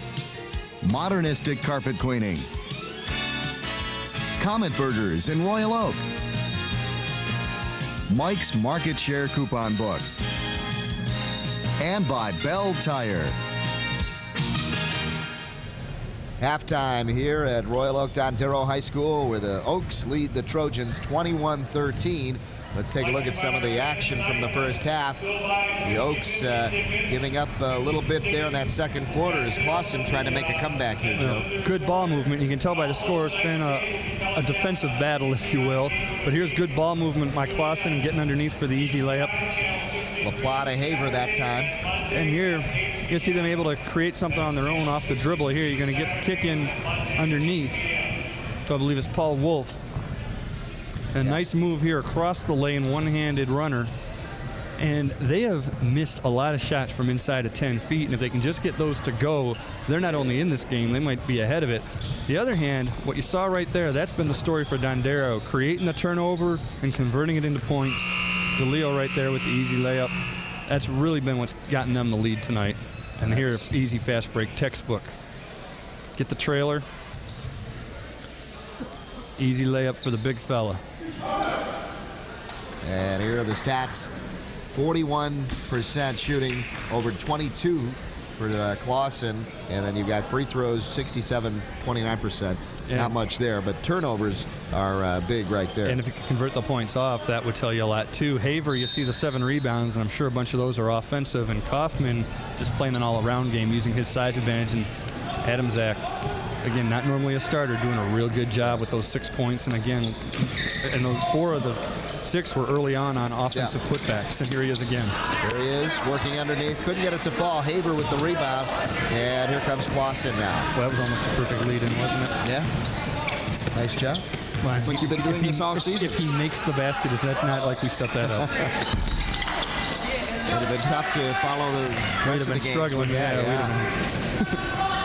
Modernistic Carpet Cleaning, Comet Burgers in Royal Oak, Mike's Market Share Coupon Book, and by Bell Tire. Halftime here at Royal Oak Dondero High School, where the Oaks lead the Trojans 21-13. Let's take a look at some of the action from the first half. The Oaks giving up a little bit there in that second quarter as Clawson trying to make a comeback here, Joe. Good ball movement. You can tell by the score it's been a defensive battle, if you will. But here's good ball movement by Clawson and getting underneath for the easy layup. LaPlata Haver that time. And here, you see them able to create something on their own off the dribble. Here, you're going to get the kick in underneath. So I believe it's Paul Wolf. A nice move here across the lane, one-handed runner. And they have missed a lot of shots from inside of 10 feet. And if they can just get those to go, they're not only in this game, they might be ahead of it. The other hand, what you saw right there, that's been the story for Dondero, creating the turnover and converting it into points. DeLeo right there with the easy layup. That's really been what's gotten them the lead tonight. And here, easy fast break textbook. Get the trailer. Easy layup for the big fella. And here are the stats 41% shooting over 22 for Clawson. And then you've got free throws, 67, 29%. Yeah. Not much there, but turnovers are big right there. And if you could convert the points off, that would tell you a lot, too. Haver, you see the 7 rebounds, and I'm sure a bunch of those are offensive. And Kaufman just playing an all-around game, using his size advantage. And Adamczak, again, not normally a starter, doing a real good job with those 6 points. And again, and those 4 of the 6 were early on offensive putbacks. And here he is again. There he is, working underneath. Couldn't get it to fall. Haver with the rebound. And here comes Clawson now. Well, that was almost a perfect lead-in, wasn't it? Yeah. Nice job. Well, It's like you've been doing this all season. If he makes the basket, that's not like we set that up. It would have been tough to follow the rest of the game. Struggling.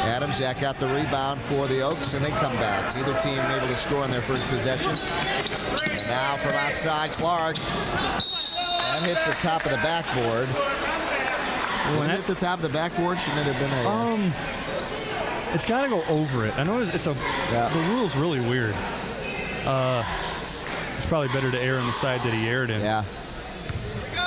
Adamczak got the rebound for the Oaks, and they come back. Neither team able to score on their first possession. And now from outside, Clark. That hit the top of the backboard. When it hit the top of the backboard, shouldn't it have been a... It's got to go over it. I know the rule's really weird. It's probably better to err on the side that he erred in. Yeah.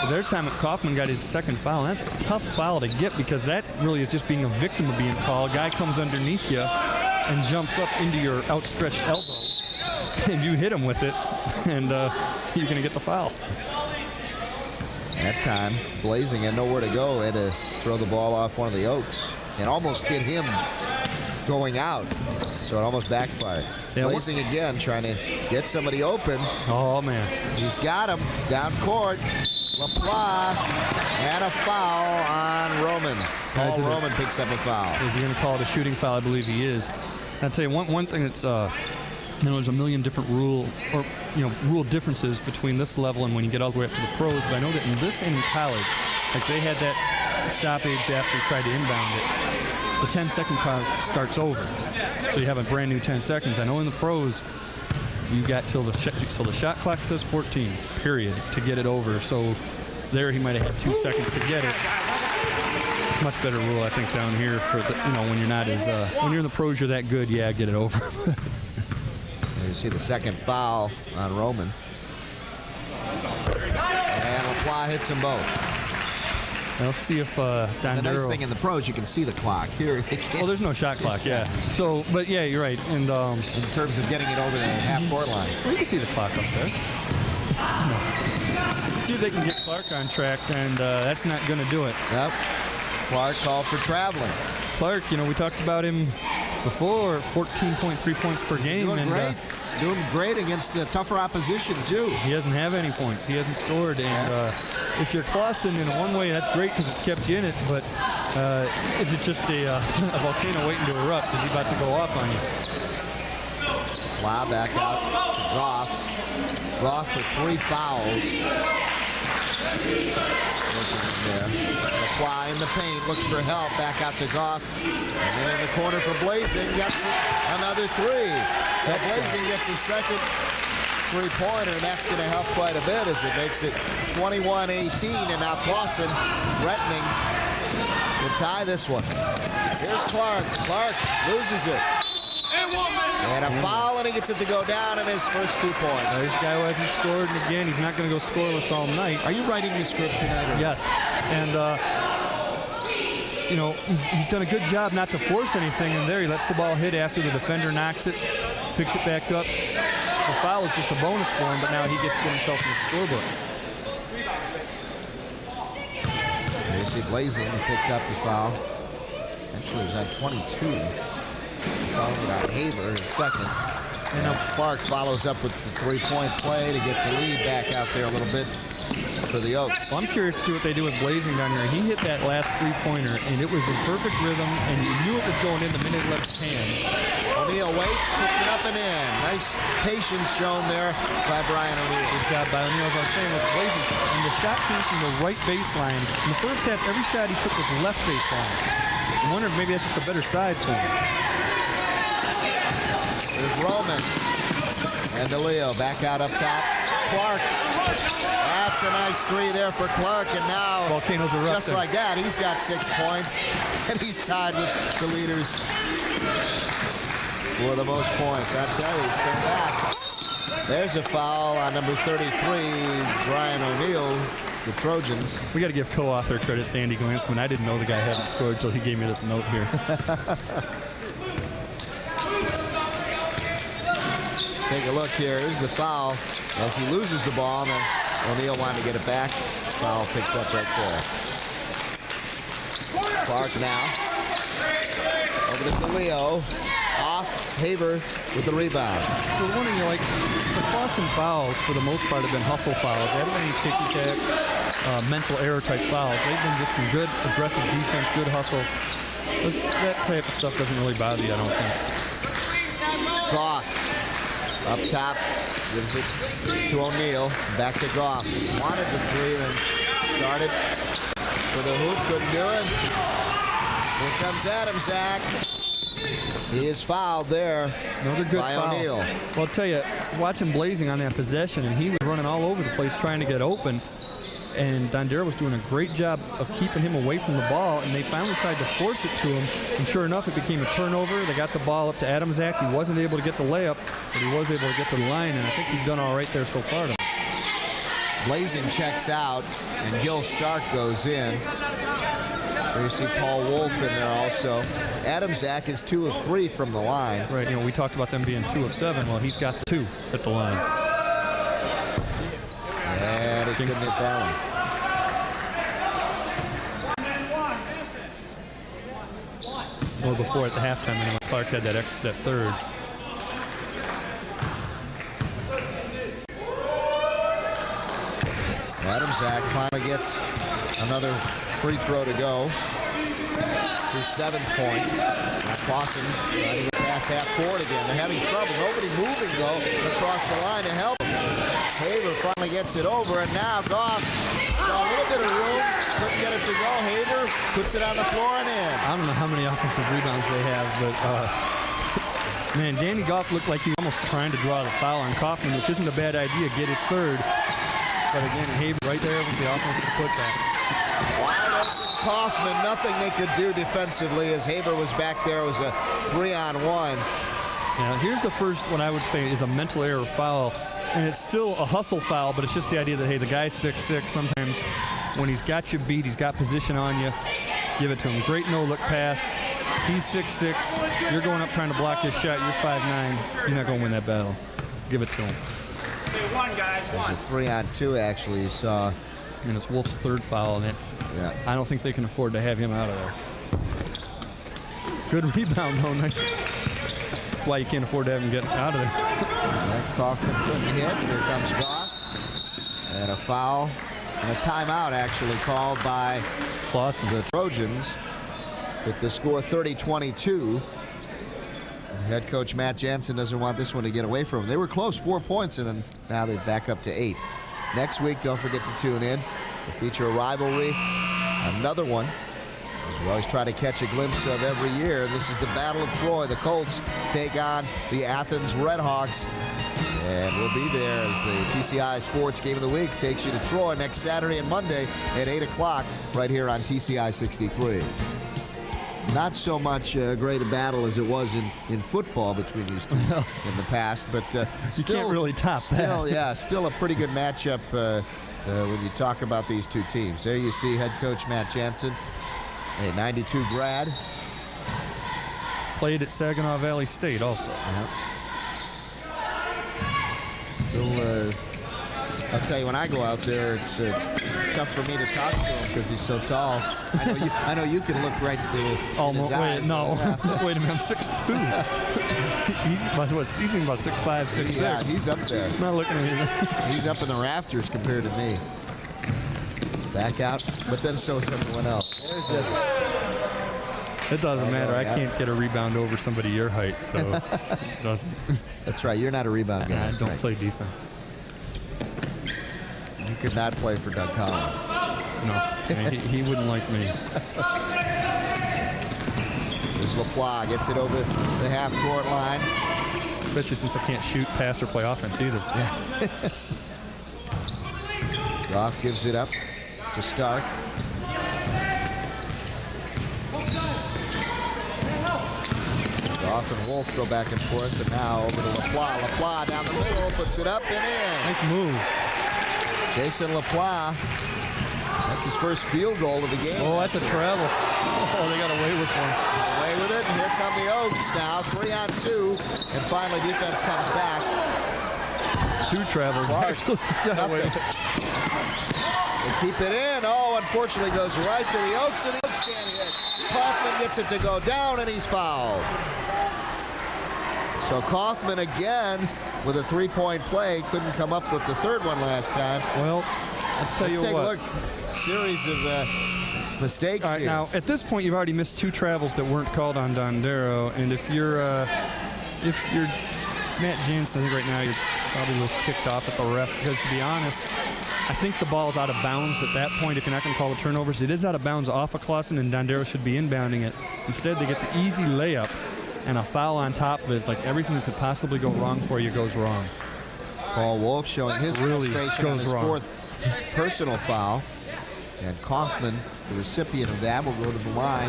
Their time Kaufman got his second foul, and that's a tough foul to get because that really is just being a victim of being tall. A guy comes underneath you and jumps up into your outstretched elbow, and you hit him with it, and you're going to get the foul. That time, Blazing had nowhere to go. Had to throw the ball off one of the Oaks and almost hit him going out. So it almost backfired. Yeah, Blazing again, trying to get somebody open. Oh, man. He's got him down court. LaPla and a foul on Roman. Paul Roman picks up a foul. Is he going to call it a shooting foul? I believe he is. I'll tell you one thing that's there's a million different rule differences between this level and when you get all the way up to the pros. But I know that in this and in college, like they had that stoppage after he tried to inbound it. The 10-second clock starts over, so you have a brand new 10 seconds. I know in the pros, you got till the shot clock says 14, period, to get it over. So there he might have had 2 seconds to get it. Much better rule, I think, down here for when you're not as when you're in the pros, you're that good. Yeah, get it over. You see the second foul on Roman, and LaPla hits them both. Let's see if Dondero... The nice thing in the pros, you can see the clock. Here, they can't. Well, there's no shot clock, yeah. So, but yeah, you're right. And in terms of getting it over the half-court line. Well, you can see the clock up there. See if they can get Clark on track, and that's not going to do it. Yep. Clark called for traveling. Clark, we talked about him before, 14.3 points per game. Doing great. Doing great against tougher opposition, too. He doesn't have any points. He hasn't scored. And if you're Clawson in one way, that's great because it's kept you in it. But is it just a volcano waiting to erupt? Is he about to go off on you? Wow, back out to Goff. Goff with 3 fouls. LaPla in the paint, looks for help. Back out to Goff. And then in the corner for Blazing, gets another 3. So Blazing gets his second 3-pointer, and that's going to help quite a bit as it makes it 21-18. And now Clawson threatening to tie this one. Here's Clark. Clark loses it. And a foul, and he gets it to go down in his first 2 points. This guy hasn't scored, and again, he's not going to go scoreless all night. Are you writing the script tonight? Or? Yes. And, he's done a good job not to force anything in there. He lets the ball hit after the defender knocks it, picks it back up. The foul is just a bonus for him, but now he gets to get himself in the scorebook. You see Blazing picked up the foul. Actually, it was on 22. Followed on Haver, his second. And now Clark follows up with the 3-point play to get the lead back out there a little bit for the Oaks. Well, I'm curious to see what they do with Blazing down here. He hit that last 3-pointer, and it was in perfect rhythm, and you knew it was going in the minute it left his hands. O'Neal waits, puts it up and in. Nice patience shown there by Brian O'Neal. Good job by O'Neal, as I was saying, with Blazing. And the shot came from the right baseline. In the first half, every shot he took was left baseline. I wonder if maybe that's just a better side for him. There's Roman. And DeLeo back out up top. Clark. That's a nice 3 there for Clark. And now, volcanoes erupting. Just like that, he's got 6 points. And he's tied with the leaders for the most points. I tell you, he's come back. There's a foul on number 33, Brian O'Neal. the Trojans. We got to give co-author credit to Andy Glansman. I didn't know the guy hadn't scored until he gave me this note here. Let's take a look here. Here's the foul as he loses the ball, and then O'Neal wanted to get it back. Foul picked up right there. Clark now. Over to DeLeo. Off. Haber with the rebound. So one of the Clawson fouls for the most part have been hustle fouls. They haven't been any ticky-tack, mental error type fouls. They've been just some good aggressive defense, good hustle. That type of stuff doesn't really bother you, I don't think. Goff up top, gives it to O'Neal. Back to Goff. Wanted the three, then started for the hoop, couldn't do it. Here comes Adams, Zach. He is fouled there. Another good by foul. O'Neal. Well, I'll tell you, watch him blazing on that possession, and he was running all over the place trying to get open. And Dondero was doing a great job of keeping him away from the ball, and they finally tried to force it to him. And sure enough, it became a turnover. They got the ball up to Adamzak. He wasn't able to get the layup, but he was able to get to the line, and I think he's done all right there so far. Blazing checks out, and Gil Stark goes in. There you see Paul Wolf in there also. Adamzak is 2 of 3 from the line. Right, we talked about them being 2 of 7. Well, he's got 2 at the line. And he couldn't hit that one. Or before at the halftime, when Clark had that third. Adamzak finally gets another free throw to go. His 7th point. Clawson trying to get past half court again. They're having trouble. Nobody moving, though, across the line to help him. Haber finally gets it over, and now Goff saw a little bit of room. Couldn't get it to go. Haber puts it on the floor and in. I don't know how many offensive rebounds they have, but man, Danny Goff looked like he was almost trying to draw the foul on Kaufman, which isn't a bad idea. Get his 3rd. But again, Haber right there with the offensive putback. Wide open Kaufman, nothing they could do defensively as Haber was back there. It was a 3-on-1. Now, here's the first, what I would say is a mental error foul. And it's still a hustle foul, but it's just the idea that, hey, the guy's 6'6". Sometimes when he's got you beat, he's got position on you, give it to him. Great no-look pass. He's 6'6". You're going up trying to block this shot. You're 5'9". You're not going to win that battle. Give it to him. There's a 3-on-2, actually, you saw. And it's Wolf's 3rd foul, and yeah. I don't think they can afford to have him out of there. Good rebound, though. Nice. Why you can't afford to have him get out of there. Kaufman took the hit. Here comes Goff. And a foul. And a timeout, actually, called by Clawson. The Trojans. With the score 30-22. Head coach Matt Jansen doesn't want this one to get away from him. They were close, 4 points, and then now they're back up to 8. Next week, don't forget to tune in. We'll feature a rivalry, another one, as we always try to catch a glimpse of every year. This is the Battle of Troy. The Colts take on the Athens Redhawks. And we'll be there as the TCI Sports Game of the Week takes you to Troy next Saturday and Monday at 8 o'clock right here on TCI 63. Not so much great a battle as it was in football between these two in the past, but you still, can't really top that. Yeah, still a pretty good matchup when you talk about these two teams. There you see head coach Matt Jansen, a 92 grad. Played at Saginaw Valley State also. Still, I'll tell you, when I go out there, it's tough for me to talk to him because he's so tall. I know you can look right in his eyes. No. Wait a minute, I'm 6'2". He's about 6'5", 6'6". Yeah, he's up there. I'm not looking at him. He's up in the rafters compared to me. Back out, but then so is everyone else. There's it. It doesn't matter. I can't get a rebound over somebody your height, so it doesn't. That's right. You're not a rebound guy. I don't play defense. You could not play for Doug Collins. No, he wouldn't like me. There's LaPlace, gets it over the half-court line. Especially since I can't shoot, pass, or play offense either. Yeah. Goff gives it up to Stark. Goff and Wolf go back and forth, and now over to LaPlace. LaPlace down the middle, puts it up and in. Nice move. Jason LaPlace It's his first field goal of the game. Oh, that's a travel. Oh, they got away with one. Away with it, and here come the Oaks now. 3-on-2, and finally defense comes back. 2 travels. Nothing. They keep it in. Oh, unfortunately goes right to the Oaks, and the Oaks can't hit. Kaufman gets it to go down, and he's fouled. So Kaufman again with a 3-point play. Couldn't come up with the third one last time. Well, I'll tell you what. Let's take a look. Series of mistakes All right, here. now, at this point, you've already missed 2 travels that weren't called on Dondero, and if you're Matt Jansen, I think right now you're probably a little ticked off at the ref because, to be honest, I think the ball's out of bounds at that point. If you're not going to call the turnovers, it is out of bounds off of Clawson, and Dondero should be inbounding it. Instead, they get the easy layup and a foul on top of it. It's like everything that could possibly go wrong for you goes wrong. Paul Wolf showing his frustration on his fourth personal foul. And Kaufman, the recipient of that, will go to the line.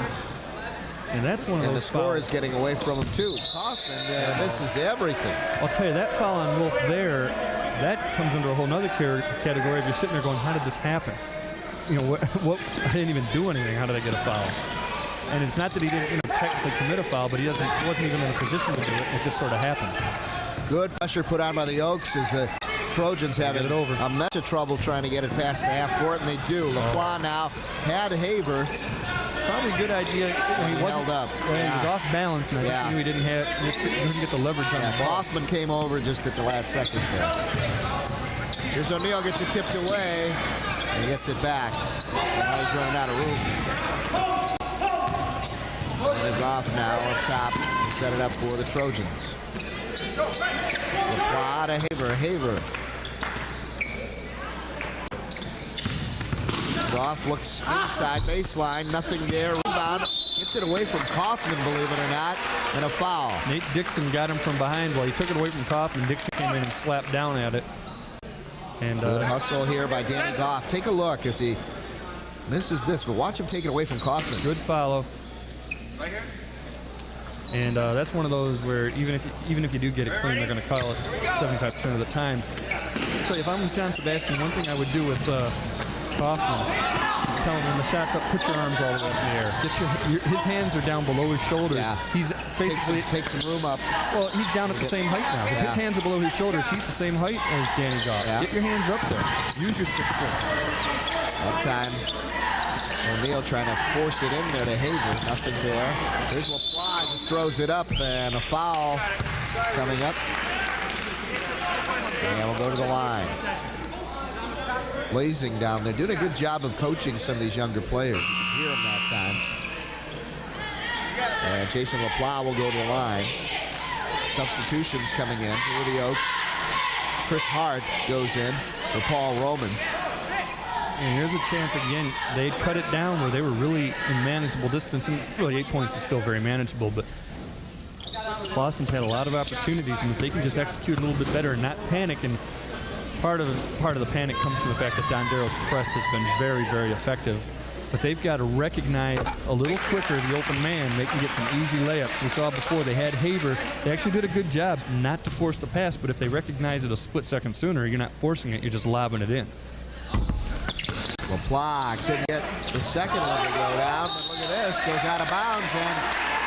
And that's one of and those the score fouls. is getting away from him, too. Kaufman misses everything. I'll tell you, that foul on Wolf there, that comes under a whole other category. If you're sitting there going, how did this happen? You know, what I didn't even do anything. How did I get a foul? And it's not that he didn't technically commit a foul, but he wasn't even in a position to do it. It just sort of happened. Good pressure put on by the Oaks as the Trojans having a mess of trouble trying to get it past the half court, and they do. LaPlace now had Haber. Probably a good idea. He held up. Well, he was off balance, and I think he didn't get the leverage on the ball. Hoffman came over just at the last second there. Here's O'Neal, gets it tipped away, and he gets it back. Now he's running out of room. And he's off now up top. Set it up for the Trojans. LaPlace to Haber. Goff looks inside baseline, nothing there. Rebound, gets it away from Kaufman, believe it or not, and a foul. Nate Dixon got him from behind. While he took it away from Kaufman, Dixon came in and slapped down at it. And good hustle here by Danny Goff. Take a look as he misses this, but watch him take it away from Kaufman. Good follow. Right here. And that's one of those where even if you do get it clean, they're going to call it 75% of the time. So if I'm John Sebastian, one thing I would do with Kaufman is tell him when the shot's up, put your arms all the way up in the air. His hands are down below his shoulders. Yeah. He's basically take some room up. Well, he's down at the same height now. If his hands are below his shoulders, he's the same height as Danny Goff. Yeah. Get your hands up there. Use your 6'6". That time, O'Neal trying to force it in there to Haber. Nothing there. Here's LaPlace, just throws it up, and a foul coming up. And we'll go to the line. Blazing down there, doing a good job of coaching some of these younger players. You can hear him that time. And Jason LaPlace will go to the line. Substitutions coming in for the Oaks. Chris Hart goes in for Paul Roman. And here's a chance again. They cut it down where they were really in manageable distance. And really 8 points is still very manageable, but Clawson's had a lot of opportunities, and if they can just execute a little bit better and not panic, and part of the panic comes from the fact that Dondero's press has been very, very effective. But they've got to recognize a little quicker the open man. They can get some easy layups. We saw before they had Haber. They actually did a good job not to force the pass, but if they recognize it a split second sooner, you're not forcing it, you're just lobbing it in. LaPlace couldn't get the second one to go down, but look at this, goes out of bounds, and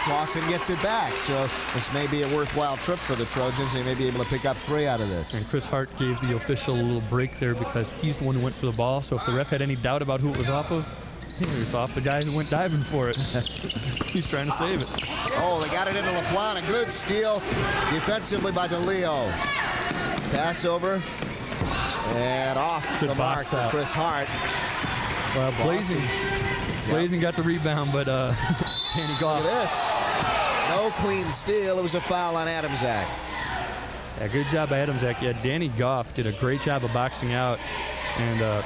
Clawson gets it back. So this may be a worthwhile trip for the Trojans. They may be able to pick up 3 out of this. And Chris Hart gave the official a little break there because he's the one who went for the ball. So if the ref had any doubt about who it was off of, it's off the guy who went diving for it. He's trying to save it. Oh, they got it into LaPlace. A good steal defensively by DeLeo. Pass over and off Good the mark for Chris Hart. Well, Blazing got the rebound, but Danny Goff. Look at this. No clean steal. It was a foul on Adamczak. Yeah, good job by Adamczak. Yeah, Danny Goff did a great job of boxing out, and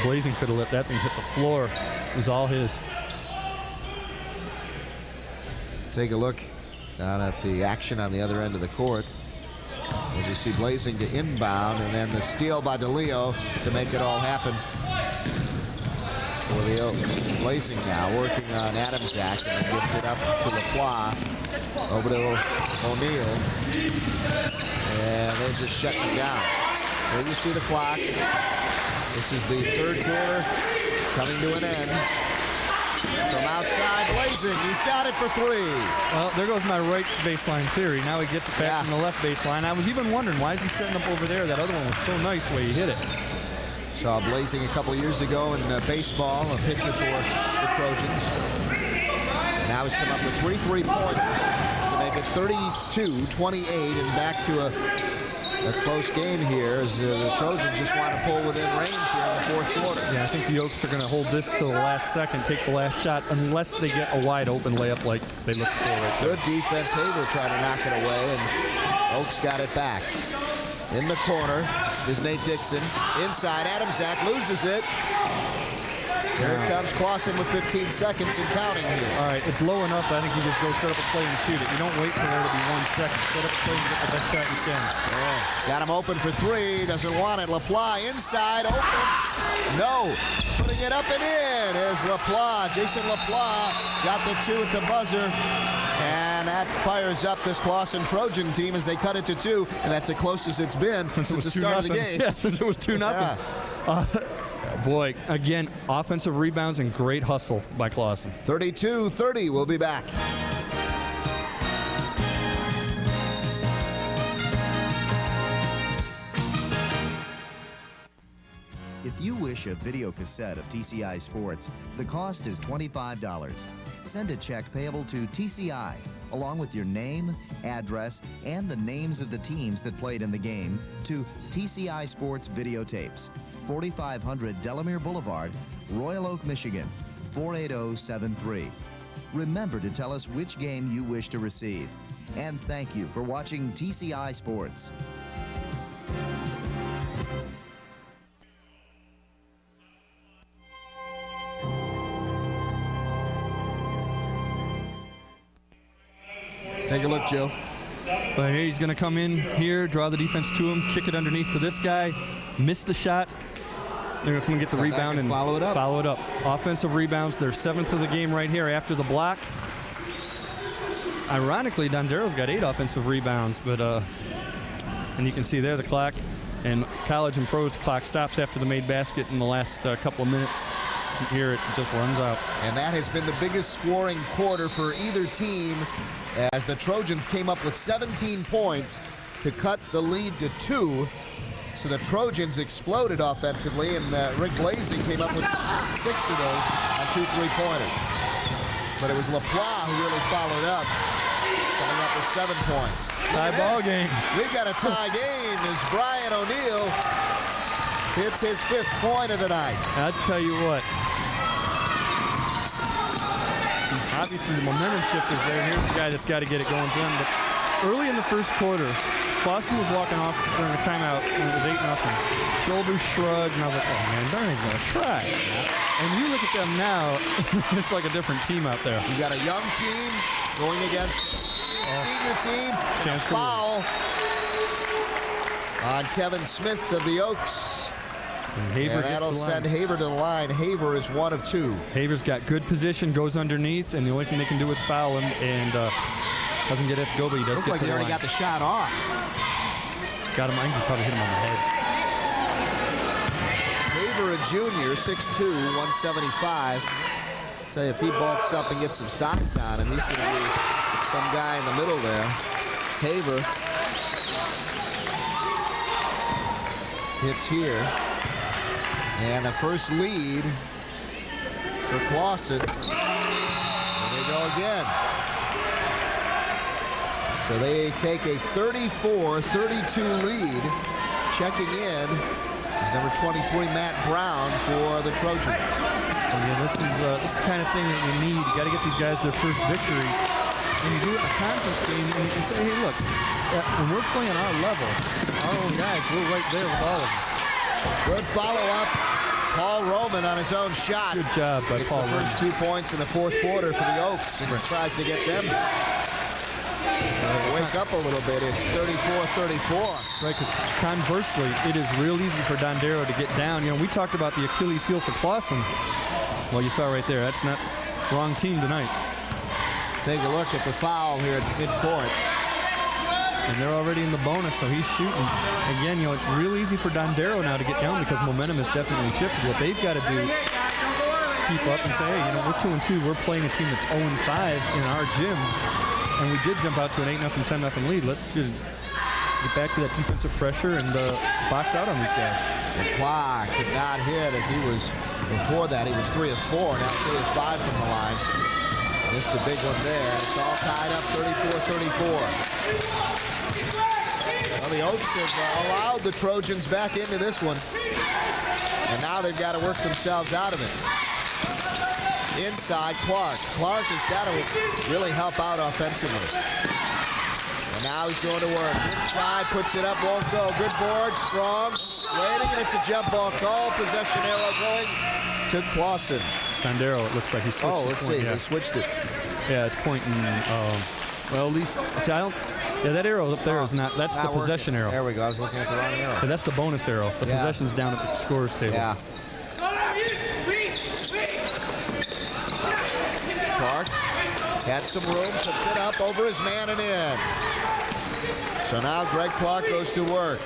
Blazing could have let that thing hit the floor. It was all his. Take a look down at the action on the other end of the court. As we see Blazing to inbound, and then the steal by DeLeo to make it all happen for the Oaks. Blazing now working on Adamczak, and gives it up to LaPlace. Over to O'Neal. And they're just shutting it down. There you see the clock. This is the third quarter. coming to an end. From outside, Blazing. He's got it for three. Well, there goes my right baseline theory. Now he gets it back from the left baseline. I was even wondering, why is he setting up over there? That other one was so nice the way he hit it. Saw Blazing a couple years ago in baseball, a pitcher for the Trojans. And now he's come up with 3 3-pointers to make it 32-28 and back to a close game here as the Trojans just want to pull within range here in the fourth quarter. Yeah, I think the Oaks are going to hold this till the last second, take the last shot, unless they get a wide open layup like they look for right there. Good defense. Haver trying to knock it away, and Oaks got it back. In the corner is Nate Dixon. Inside, Adam Zach loses it. Here comes Clawson with 15 seconds and counting here. All right, it's low enough. I think you just go set up a play and shoot it. You don't wait for there to be 1 second. Set up a play and get the best shot you can. Yeah. Got him open for three. Doesn't want it. LaPlante inside, open. No. Putting it up and in is LaPlante. Jason LaPlante got the 2 at the buzzer. And that fires up this Clawson Trojan team as they cut it to 2. And that's as close as it's been since the start of the game. Yeah, since it was 2-0. Boy, again, offensive rebounds and great hustle by Clawson. 32-30. We'll be back. If you wish a video cassette of TCI Sports, the cost is $25. Send a check payable to TCI, along with your name, address, and the names of the teams that played in the game, to TCI Sports Videotapes, 4500 Delamere Boulevard, Royal Oak, Michigan, 48073. Remember to tell us which game you wish to receive. And thank you for watching TCI Sports. Take a look, Joe. But he's going to come in here, draw the defense to him, kick it underneath to this guy, miss the shot. They're going to come and get the rebound and follow it up. Offensive rebounds, they're 7th of the game right here after the block. Ironically, Dondero's got 8 offensive rebounds, but and you can see there the clock. And college and pros clock stops after the made basket in the last couple of minutes. Here it just runs out. And that has been the biggest scoring quarter for either team, as the Trojans came up with 17 points to cut the lead to 2. So the Trojans exploded offensively, and Rick Blazing came up with 6 of those on 2 3-pointers. But it was LaPlante who really followed up, coming up with 7 points. Tie ball game. We've got a tie game as Brian O'Neill hits his 5th point of the night. I'll tell you what. Obviously, the momentum shift is there. Here's the guy that's got to get it going for him. But early in the first quarter, Clawson was walking off during a timeout when it was 8-0. Shoulders shrugged, and I was like, oh man, they're not even going to try. And you look at them now, it's like a different team out there. You got a young team going against a senior team. Chance Foul on Kevin Smith of the Oaks. And that'll send Haver to the line. Haver is 1 of 2. Haver's got good position, goes underneath, and the only thing they can do is foul him, and doesn't get it to go, but he does Looked get like to he the already line. got the shot off. Got him. I think he probably hit him on the head. Haver, a junior, 6'2", 175. Tell you, if he bulks up and gets some size on him, he's going to be some guy in the middle there. Haver hits here. And the first lead for Clawson. There they go again. So they take a 34-32 lead. Checking in is number 23, Matt Brown, for the Trojans. Yeah, this is the kind of thing that you need. You got to get these guys their first victory. And you do it in a conference game, and you can say, hey, look, when we're playing our level, our own guys, we're right there with all of them. Good follow-up. Paul Roman on his own shot. Good job by Paul Roman. Gets the first 2 points in the fourth quarter for the Oaks and tries to get them wake up a little bit. It's 34-34. Right, because conversely, it is real easy for Dondero to get down. You know, we talked about the Achilles heel for Clawson. Well, you saw right there. That's not wrong team tonight. Let's take a look at the foul here at midcourt. And they're already in the bonus, so he's shooting. Again, you know, it's real easy for Dondero now to get down because momentum has definitely shifted. What they've got to do keep up and say, hey, you know, we're 2-2. We're playing a team that's 0-5 in our gym, and we did jump out to an 8-0, 10-0 lead. Let's just get back to that defensive pressure and box out on these guys. The clock could not hit as he was, before that, he was 3 of 4, now 3 of 5 from the line. Missed a big one there. It's all tied up 34-34. Well, the Oaks have allowed the Trojans back into this one. And now they've got to work themselves out of it. Inside, Clark. Clark has got to really help out offensively. And now he's going to work. Inside, puts it up, won't go. Good board, strong. Waiting, and it's a jump ball call. Possession arrow going to Clawson. Dondero, it looks like he switched. Oh, let's see. Yeah. They switched it. Yeah, it's pointing. Well, at least. See, I don't. Yeah, that arrow up there is not. That's the possession arrow. There we go. I was looking at the wrong arrow. Yeah, that's the bonus arrow. The possession's down at the scorer's table. Yeah. Clark had some room, puts it up over his man and in. So now Greg Clark goes to work.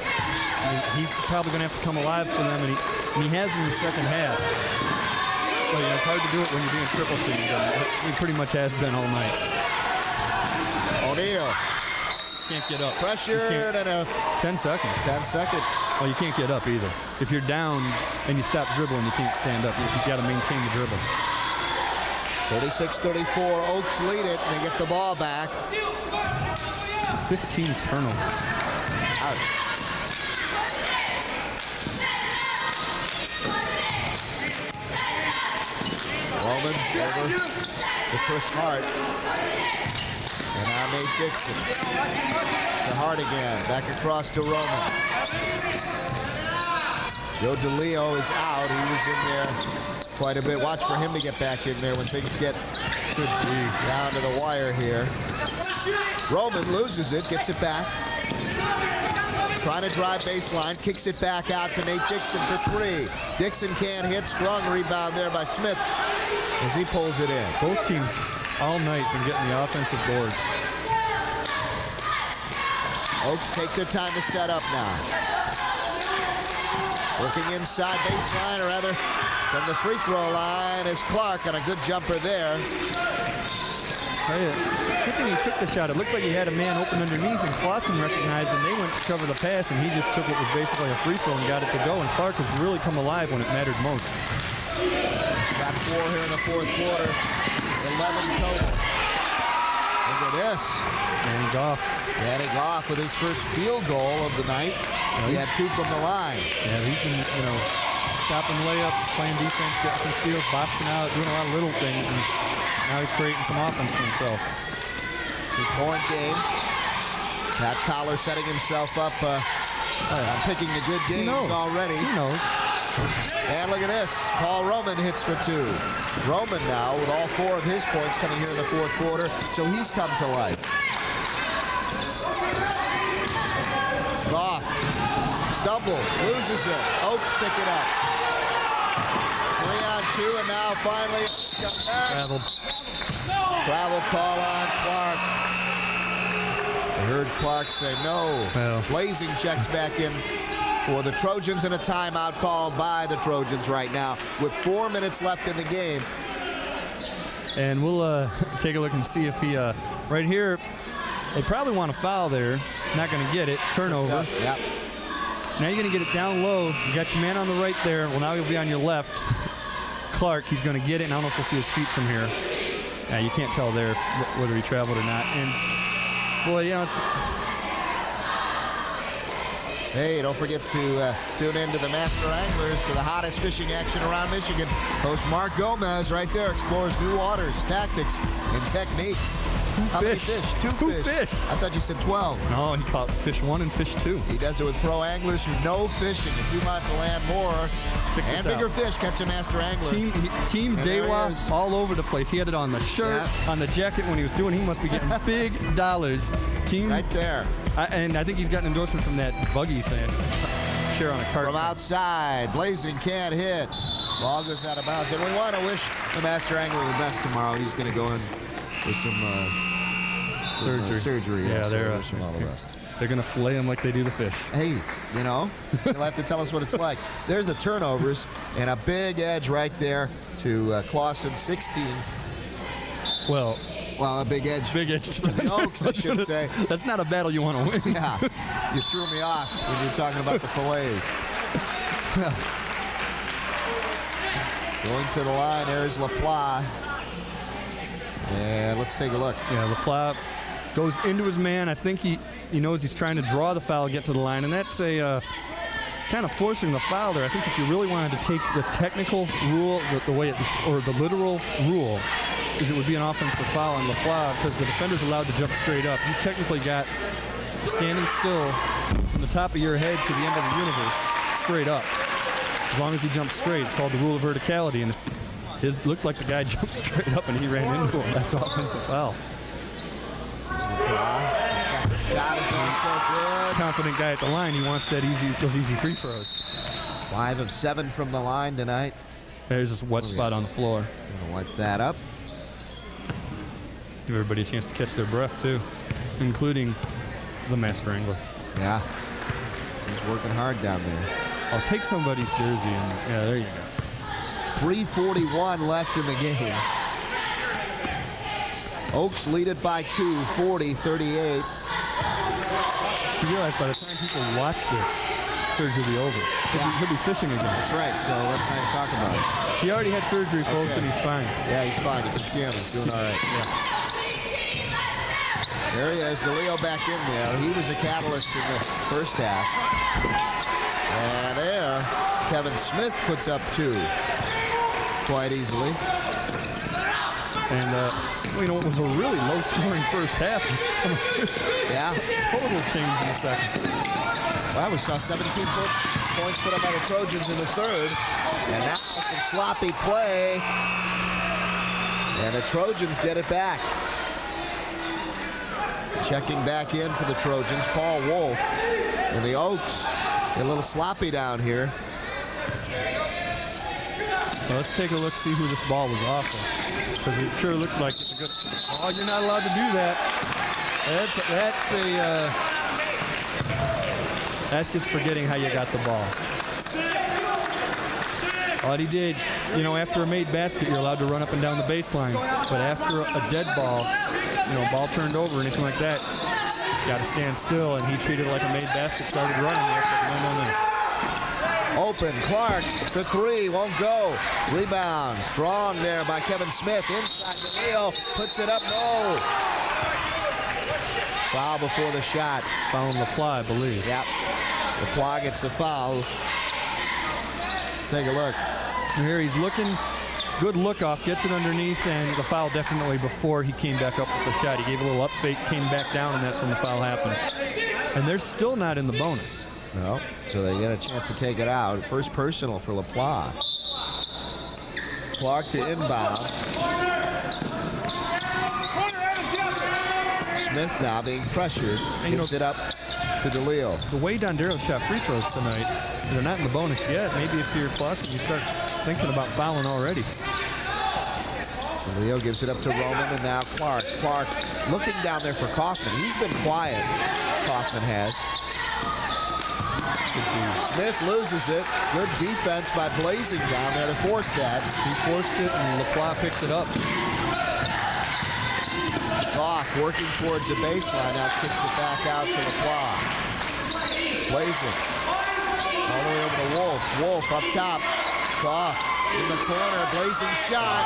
He's probably going to have to come alive for them, and he has in the second half. But yeah, it's hard to do it when you're doing triple teams. He pretty much has been all night. O'Neal. Can't get up. Pressured and a 10 seconds. 10 seconds. Oh, you can't get up either. If you're down and you stop dribbling, you can't stand up. You've got to maintain the dribble. 36-34, Oaks lead it, and they get the ball back. 15 turnovers. Ouch. Roman over to Chris Hart. And now Nate Dixon. To Hart again. Back across to Roman. Joe DeLeo is out. He was in there quite a bit. Watch for him to get back in there when things get down to the wire here. Roman loses it, gets it back. Trying to drive baseline, kicks it back out to Nate Dixon for 3. Dixon can't hit. Strong rebound there by Smith as he pulls it in. Both teams all night been getting the offensive boards. Oaks take their time to set up now. Working inside baseline, or rather from the free throw line is Clark, and a good jumper there. Good thing he took the shot. It looked like he had a man open underneath, and Clawson recognized, and they went to cover the pass, and he just took what was basically a free throw and got it to go, and Clark has really come alive when it mattered most. Got 4 here in the fourth quarter, 11 total. Look at this. Danny Goff. Danny Goff with his first field goal of the night. He had 2 from the line. Yeah, he's been, stopping layups, playing defense, getting some steals, boxing out, doing a lot of little things, and now he's creating some offense for himself. 2-point game. Pat Collar setting himself up on picking the good games already. He knows. And look at this. Paul Roman hits for 2. Roman now with all 4 of his points coming here in the fourth quarter, so he's come to life. Goff stumbles, loses it. Oaks pick it up. 3 on 2, and now finally travel call on Clark. I heard Clark say no. Well. Blazing checks back in for the Trojans, and a timeout called by the Trojans right now with 4 minutes left in the game. And we'll take a look and see if he, right here, they probably want to foul there. Not going to get it. Turnover. Yep. Now you're going to get it down low. You got your man on the right there. Well, now he'll be on your left. Clark, he's going to get it, and I don't know if we'll see his feet from here. You can't tell there whether he traveled or not. And, boy, it's... Hey, don't forget to tune in to the Master Anglers for the hottest fishing action around Michigan. Host Mark Gomez right there explores new waters, tactics, and techniques. How many fish? 2 fish. I thought you said 12. No, he caught fish 1 and fish 2. He does it with pro anglers who know fishing. If you want to land more and bigger fish, catch a Master Angler. Team Dewa all over the place. He had it on the shirt, on the jacket when he was doing. He must be getting big dollars. Team right there. And I think he's got an endorsement from that buggy thing. Share on a cart. From outside, Blazing can't hit. Ball goes out of bounds. And we want to wish the Master Angler the best tomorrow. He's going to go in with some surgery. Yeah, so they're wish him all the best. They're going to fillet him like they do the fish. Hey, you know, you'll have to tell us what it's like. There's the turnovers, and a big edge right there to Clawson, 16. Well, a big edge. Big edge for the Oaks, I should say. That's not a battle you want to win. Yeah, you threw me off when you were talking about the fillets. Going to the line, there's LaPlace. And let's take a look. Yeah, LaPlace goes into his man. I think he knows he's trying to draw the foul, get to the line, and that's a kind of forcing the foul there. I think if you really wanted to take the technical rule, the way or the literal rule, is it would be an offensive foul on LaPlace because the defender's allowed to jump straight up. You've technically got standing still from the top of your head to the end of the universe, straight up. As long as he jumps straight, it's called the rule of verticality, and his looked like the guy jumped straight up and he ran into him. That's offensive foul. Shot is also good. Confident guy at the line. He wants those easy free throws. 5 of 7 from the line tonight. There's this wet spot on the floor. Gonna wipe that up. Give everybody a chance to catch their breath too, including the master angler. Yeah, he's working hard down there. I'll take somebody's jersey and yeah, there you go. 3:41 left in the game. Oaks lead it by 2, 40-38. You realize by the time people watch this, surgery will be over. He'll be fishing again. That's right, so let's not even talk about it. He already had surgery, folks, and he's fine. Yeah, he's fine. You can see him. He's doing all right. Yeah. There he is, DeLeo back in there. He was a catalyst in the first half. And there, Kevin Smith puts up 2 quite easily. And, you know, it was a really low-scoring first half. Yeah. Total change in the second. Well, we saw 17 points put up by the Trojans in the third. And now some sloppy play. And the Trojans get it back. Checking back in for the Trojans, Paul Wolf. And the Oaks get a little sloppy down here. Well, let's take a look, see who this ball was off of. Because it sure looked like it's a good... Oh, you're not allowed to do that. That's just forgetting how you got the ball. All he did, you know, after a made basket, you're allowed to run up and down the baseline. But after a dead ball, you know, ball turned over or anything like that, you got to stand still. And he treated it like a made basket, started running. No. Open, Clark, the 3, won't go. Rebound, strong there by Kevin Smith. Inside the wheel, puts it up, no. Foul before the shot. Foul on LaPlace, I believe. Yep. LaPlace gets the foul. Let's take a look. Here he's looking, good look off, gets it underneath, and the foul definitely before he came back up with the shot. He gave a little up fake, came back down, and that's when the foul happened. And they're still not in the bonus. No, so they get a chance to take it out. First personal for LaPlace. Clark to inbound. Smith now being pressured. Gives it up to DeLeo. The way Dondero shot free throws tonight, they're not in the bonus yet. Maybe if you're Clawson, you start thinking about fouling already. DeLeo gives it up to Roman, and now Clark. Clark looking down there for Kaufman. He's been quiet, Kaufman has. Smith loses it. Good defense by Blazing down there to force that. He forced it, and LaPlace picked it up. Goff working towards the baseline. Now kicks it back out to LaPlace. Blazing. All the way over to Wolf. Wolf up top. Goff in the corner. Blazing shot.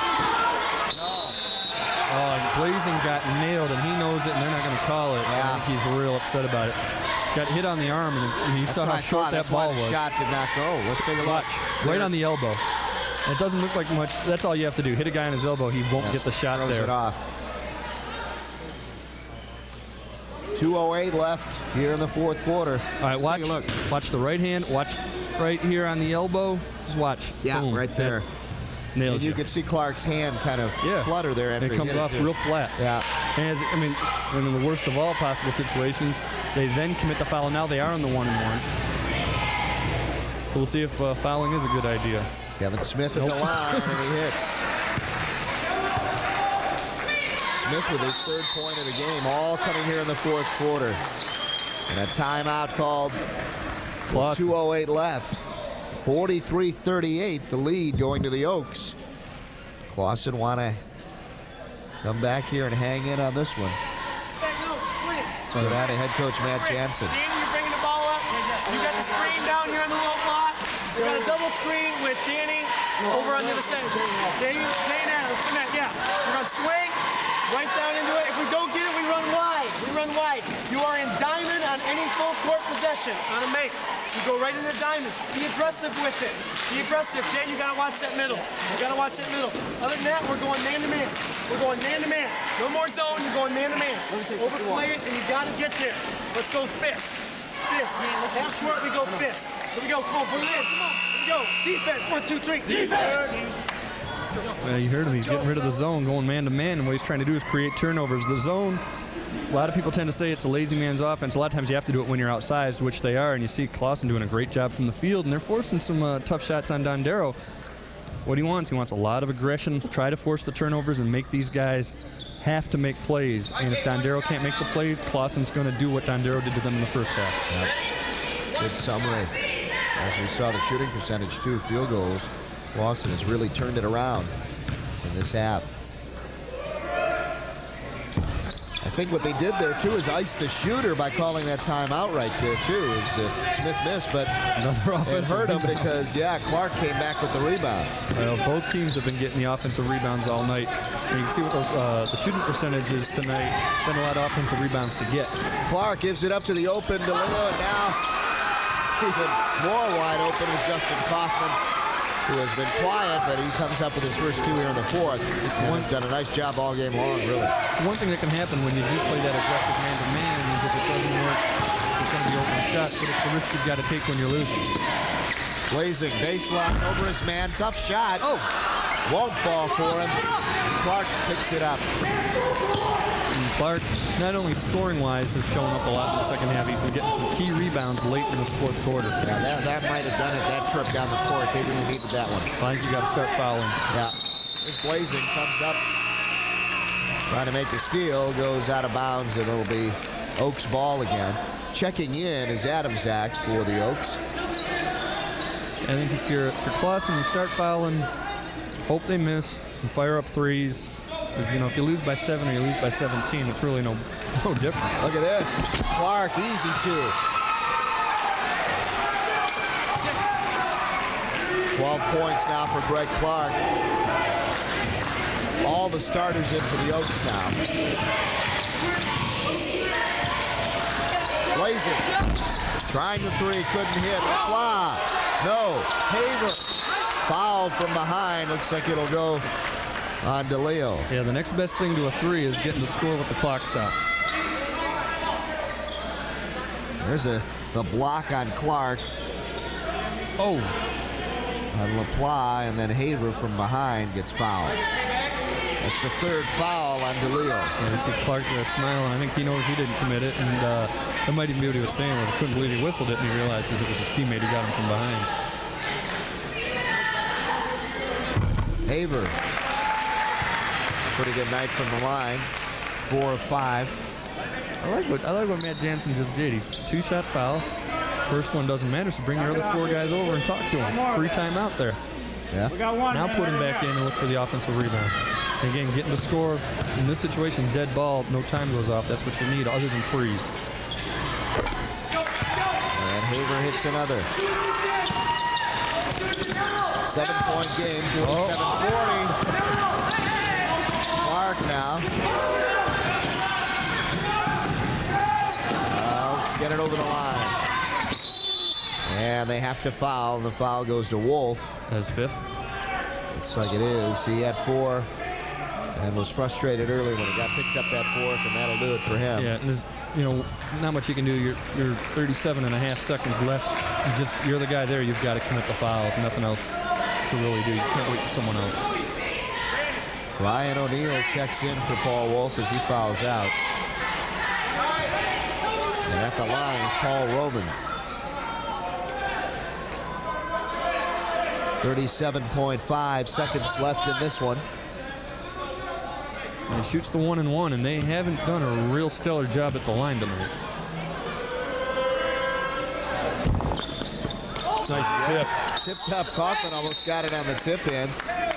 No. Oh, and Blazing got nailed, and he knows it, and they're not going to call it. Yeah. I think he's real upset about it. Got hit on the arm, and you saw how short that ball was. The shot did not go. Let's take a look. Right on the elbow. It doesn't look like much. That's all you have to do. Hit a guy on his elbow. He won't get the shot throws there. It off. 2:08 left here in the fourth quarter. All right, watch the right hand. Watch right here on the elbow. Just watch. Yeah, boom. right there. Nails and you could see Clark's hand kind of flutter there after it comes off real flat. Yeah. And in the worst of all possible situations, they then commit the foul. And now they are on the 1-and-1. We'll see if fouling is a good idea. Kevin Smith at the line, and he hits. Smith with his 3rd point of the game, all coming here in the fourth quarter. And a timeout called. Clawson. 2:08 left. 43-38, the lead going to the Oaks. Clawson want to come back here and hang in on this one. Let's go down to head coach Matt Jansen. Danny, you're bringing the ball up. You got the screen down here on the low block. You got a double screen with Danny over on the other side. Jay and Adams, come back, yeah. We're going to swing right down into it. If we don't get it, we run wide. We run wide. You are in diamond on any full court possession on a make. You go right in the diamond. Be aggressive with it. Be aggressive. Jay, you got to watch that middle. You got to watch that middle. Other than that, we're going man to man. We're going man to man. No more zone. You're going man to man. Overplay it, and you got to get there. Let's go fist. Fist. Half court, we go fist. Here we go. Come on, put it in. Come on. Here we go. Defense. 1, 2, 3. Defense. You heard him. He's getting rid of the zone, going man to man, and what he's trying to do is create turnovers. The zone, a lot of people tend to say it's a lazy man's offense. A lot of times you have to do it when you're outsized, which they are, and you see Clawson doing a great job from the field, and they're forcing some tough shots on Dondero. What he wants a lot of aggression, try to force the turnovers and make these guys have to make plays. And if Dondero can't make the plays, Clawson's going to do what Dondero did to them in the first half. Yep. Good summary. As we saw the shooting percentage too, field goals. Clawson has really turned it around in this half. I think what they did there too is ice the shooter by calling that timeout right there too. Smith missed, but it hurt him because Clark came back with the rebound. Well, both teams have been getting the offensive rebounds all night. And you can see what those the shooting percentages tonight. Been a lot of offensive rebounds to get. Clark gives it up to the open Delillo, and now even more wide open with Justin Kaufman, who has been quiet, but he comes up with his first two here in the fourth. And he's done a nice job all game long, really. One thing that can happen when you do play that aggressive man-to-man is if it doesn't work, it's going to be open shots, but it's the risk you've got to take when you're losing. Blazing, baseline over his man, tough shot. Oh, won't fall for him. Clark picks it up. And Clark, not only scoring-wise, has shown up a lot in the second half, he's been getting some key rebounds late in this fourth quarter. Yeah, that might have done it, that trip down the court. They really needed that one. I think you got to start fouling. Yeah. There's Blazing, comes up, trying to make the steal, goes out of bounds, and it'll be Oaks ball again. Checking in is Adam Zach for the Oaks. I think if you're Clawson, you start fouling, hope they miss, and fire up threes. If you lose by 7 or you lose by 17, it's really no different. Look at this. Clark, easy two. 12 points now for Greg Clark. All the starters in for the Oaks now. Blazing. Trying the three, couldn't hit. Fly. No. Haver. Fouled from behind. Looks like it'll go on DeLeo. Yeah, the next best thing to a three is getting the score with the clock stopped. There's the block on Clark. Oh. On LaPlace, and then Haver from behind gets fouled. That's the third foul on DeLeo. Yeah, you see Clark there smiling. I think he knows he didn't commit it, and that might even be what he was saying. Was I couldn't believe he whistled it, and he realizes it was his teammate who got him from behind. Haver. Pretty good night from the line. 4 of 5. I like what Matt Jansen just did. It's a two-shot foul. First one doesn't matter, so bring your other 4 guys over and talk to him. Free time out there. Yeah. Now put him back in and look for the offensive rebound. And again, getting the score in this situation, dead ball, no time goes off. That's what you need other than threes. And Haver hits another. 7-point game, 47-40. Clark now. Let's get it over the line. And they have to foul, and the foul goes to Wolf. That's 5th. Looks like it is. He had 4 and was frustrated early when he got picked up that 4th, and that'll do it for him. Yeah, and there's, not much you can do. You're 37 and a half seconds left. You're the guy there. You've got to commit the fouls. Nothing else to really do. You can't wait for someone else. Ryan O'Neal checks in for Paul Wolf as he fouls out. And at the line is Paul Roman. 37.5 seconds left in this one. And he shoots the 1-and-1, and they haven't done a real stellar job at the line tonight. Nice tip. Tipped up. Kaufman almost got it on the tip in,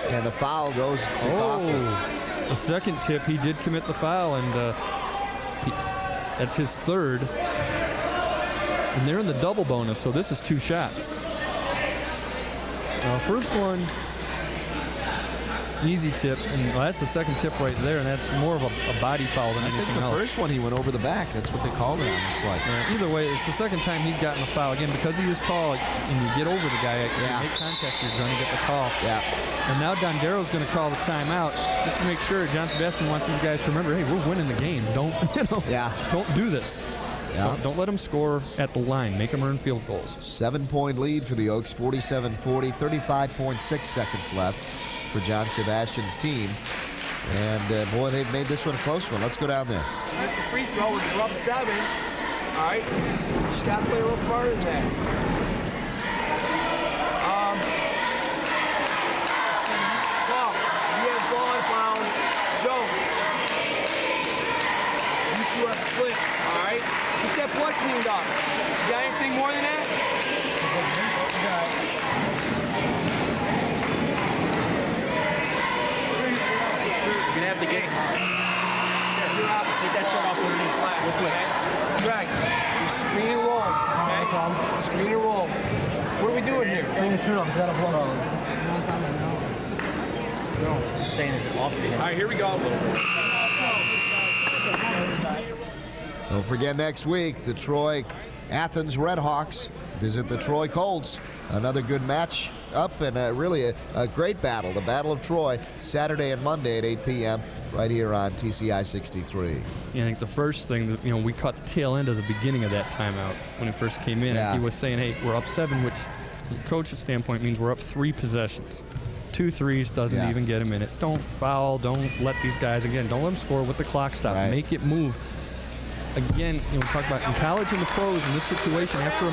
and the foul goes to Kaufman. The second tip, he did commit the foul, and that's his third. And they're in the double bonus, so this is 2 shots. First one, easy tip, and that's the second tip right there, and that's more of a body foul than anything else. I think the first one he went over the back. That's what they called it on, looks like. Either way, it's the second time he's gotten a foul. Again, because he is tall, and you get over the guy, you make contact, you're going to get the call. Yeah. And now Dondero's going to call the timeout just to make sure John Sebastian wants these guys to remember, hey, we're winning the game. Don't do this. Yeah. Don't let them score at the line. Make them earn field goals. 7-point lead for the Oaks, 47-40, 35.6 seconds left for John Sebastian's team. And boy, they've made this one a close one. Let's go down there. That's a free throw. We're up 7. All right. Just got to play a little smarter than that. Paul, you have ball out of bounds. Joe, you two are split. All right. Get that blood cleaned up. You got anything more than that? You're gonna have to get You're opposite. That shot off underneath flash. Okay? Greg, you screen and roll. Okay? Screen and roll. What are we doing here? Clean the shoot up. It's got a blood on it. Saying it's off. All right, here we go. Don't forget next week, the Troy Athens Redhawks visit the Troy Colts. Another good match up and really a great battle. The Battle of Troy, Saturday and Monday at 8 p.m. right here on TCI 63. Yeah, I think the first thing that, we caught the tail end of the beginning of that timeout when he first came in. Yeah. He was saying, hey, we're up 7, which from the coach's standpoint means we're up 3 possessions. 2 threes doesn't even get him in it. Don't foul. Don't let these guys, again, don't let them score with the clock stop. Right. Make it move. Again, we talk about in college and the pros in this situation, after a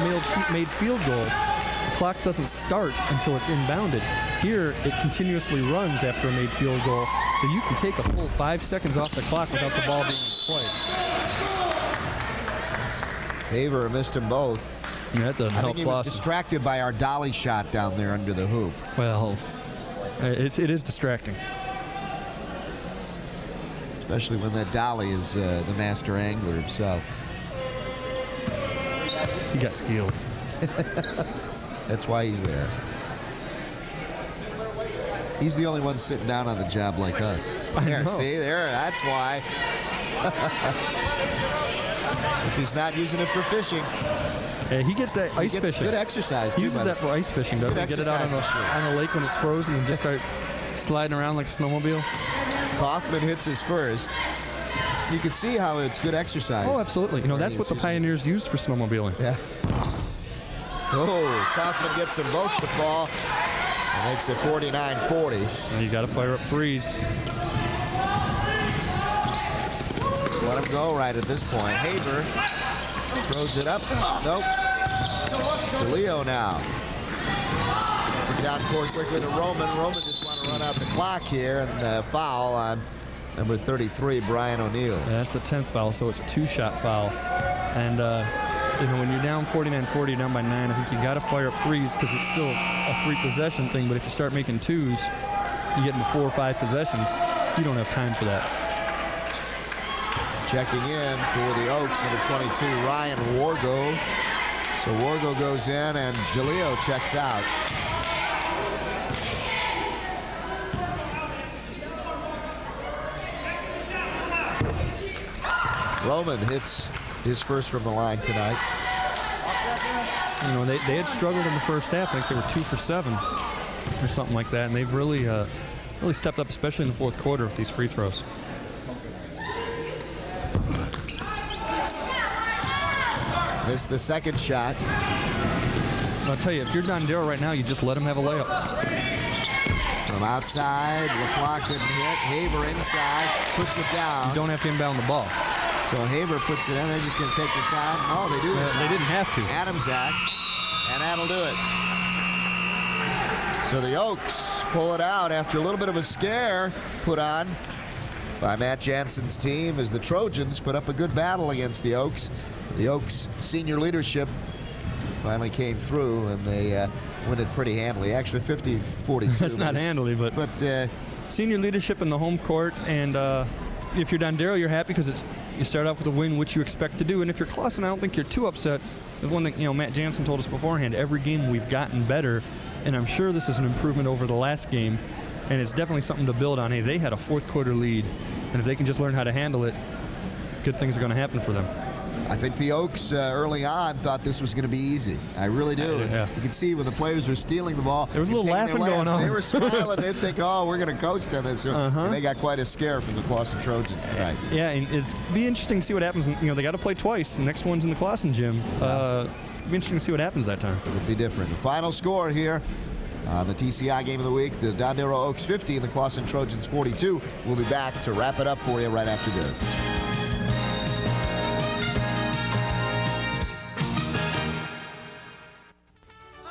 made field goal, the clock doesn't start until it's inbounded. Here, it continuously runs after a made field goal, so you can take a full 5 seconds off the clock without the ball being in play. Haver missed them both. Yeah, that doesn't I help think he was Clawson. distracted by our dolly shot down there under the hoop. Well, it is distracting. Especially when that dolly is the master angler himself. He got skills. That's why he's there. He's the only one sitting down on the job like us. There, see, there, that's why. If he's not using it for fishing. Yeah, he gets that ice fishing. Good exercise, He too. uses that for ice fishing, doesn't he? Get it out on a lake when it's frozen and just start sliding around like a snowmobile. Kaufman hits his first. You can see how it's good exercise. Oh, absolutely. That's what the Pioneers used for snowmobiling. Yeah. Oh, Kaufman gets them both to fall. And makes it 49-40. And you got to fire up threes. Let him go right at this point. Haber throws it up. Nope. DeLeo now. Gets it down court quickly to Roman. Roman just want to run out the clock here and foul on number 33, Brian O'Neill. Yeah, that's the 10th foul, so it's a 2-shot foul. And when you're down 49-40, down by 9, I think you got to fire up threes because it's still a 3-possession thing. But if you start making 2s, you get into 4 or 5 possessions. You don't have time for that. Checking in for the Oaks, number 22, Ryan Wargo. So Wargo goes in and DeLeo checks out. Roman hits his first from the line tonight. They had struggled in the first half. I think they were 2 for 7 or something like that. And they've really stepped up, especially in the fourth quarter with these free throws. Missed the second shot. I'll tell you, if you're Dondero right now, you just let him have a layup. From outside, LeClaw couldn't hit. Haber inside, puts it down. You don't have to inbound the ball. So Haber puts it in. They're just going to take the time. Oh, they do it. They didn't have to. Adamczak, and that'll do it. So the Oaks pull it out after a little bit of a scare put on by Matt Jansen's team as the Trojans put up a good battle against the Oaks. The Oaks senior leadership finally came through, and they win it pretty handily. Actually, 50-42. That's not handily, but senior leadership in the home court, and if you're Dondero, you're happy because you start off with a win, which you expect to do. And if you're Clawson, I don't think you're too upset. The one that Matt Jansen told us beforehand, every game we've gotten better, and I'm sure this is an improvement over the last game, and it's definitely something to build on. Hey, they had a fourth quarter lead, and if they can just learn how to handle it, good things are going to happen for them. I think the Oaks early on thought this was going to be easy. I really do. Yeah. You can see when the players were stealing the ball. There was a little laughing going on. They were smiling. They'd think, oh, we're going to coast on this. And they got quite a scare from the Clawson Trojans tonight. Yeah, and it'd be interesting to see what happens. They got to play twice. The next one's in the Clawson gym. It'd be interesting to see what happens that time. It'll be different. The final score here on the TCI game of the week, the Dondero Oaks 50 and the Clawson Trojans 42. We'll be back to wrap it up for you right after this.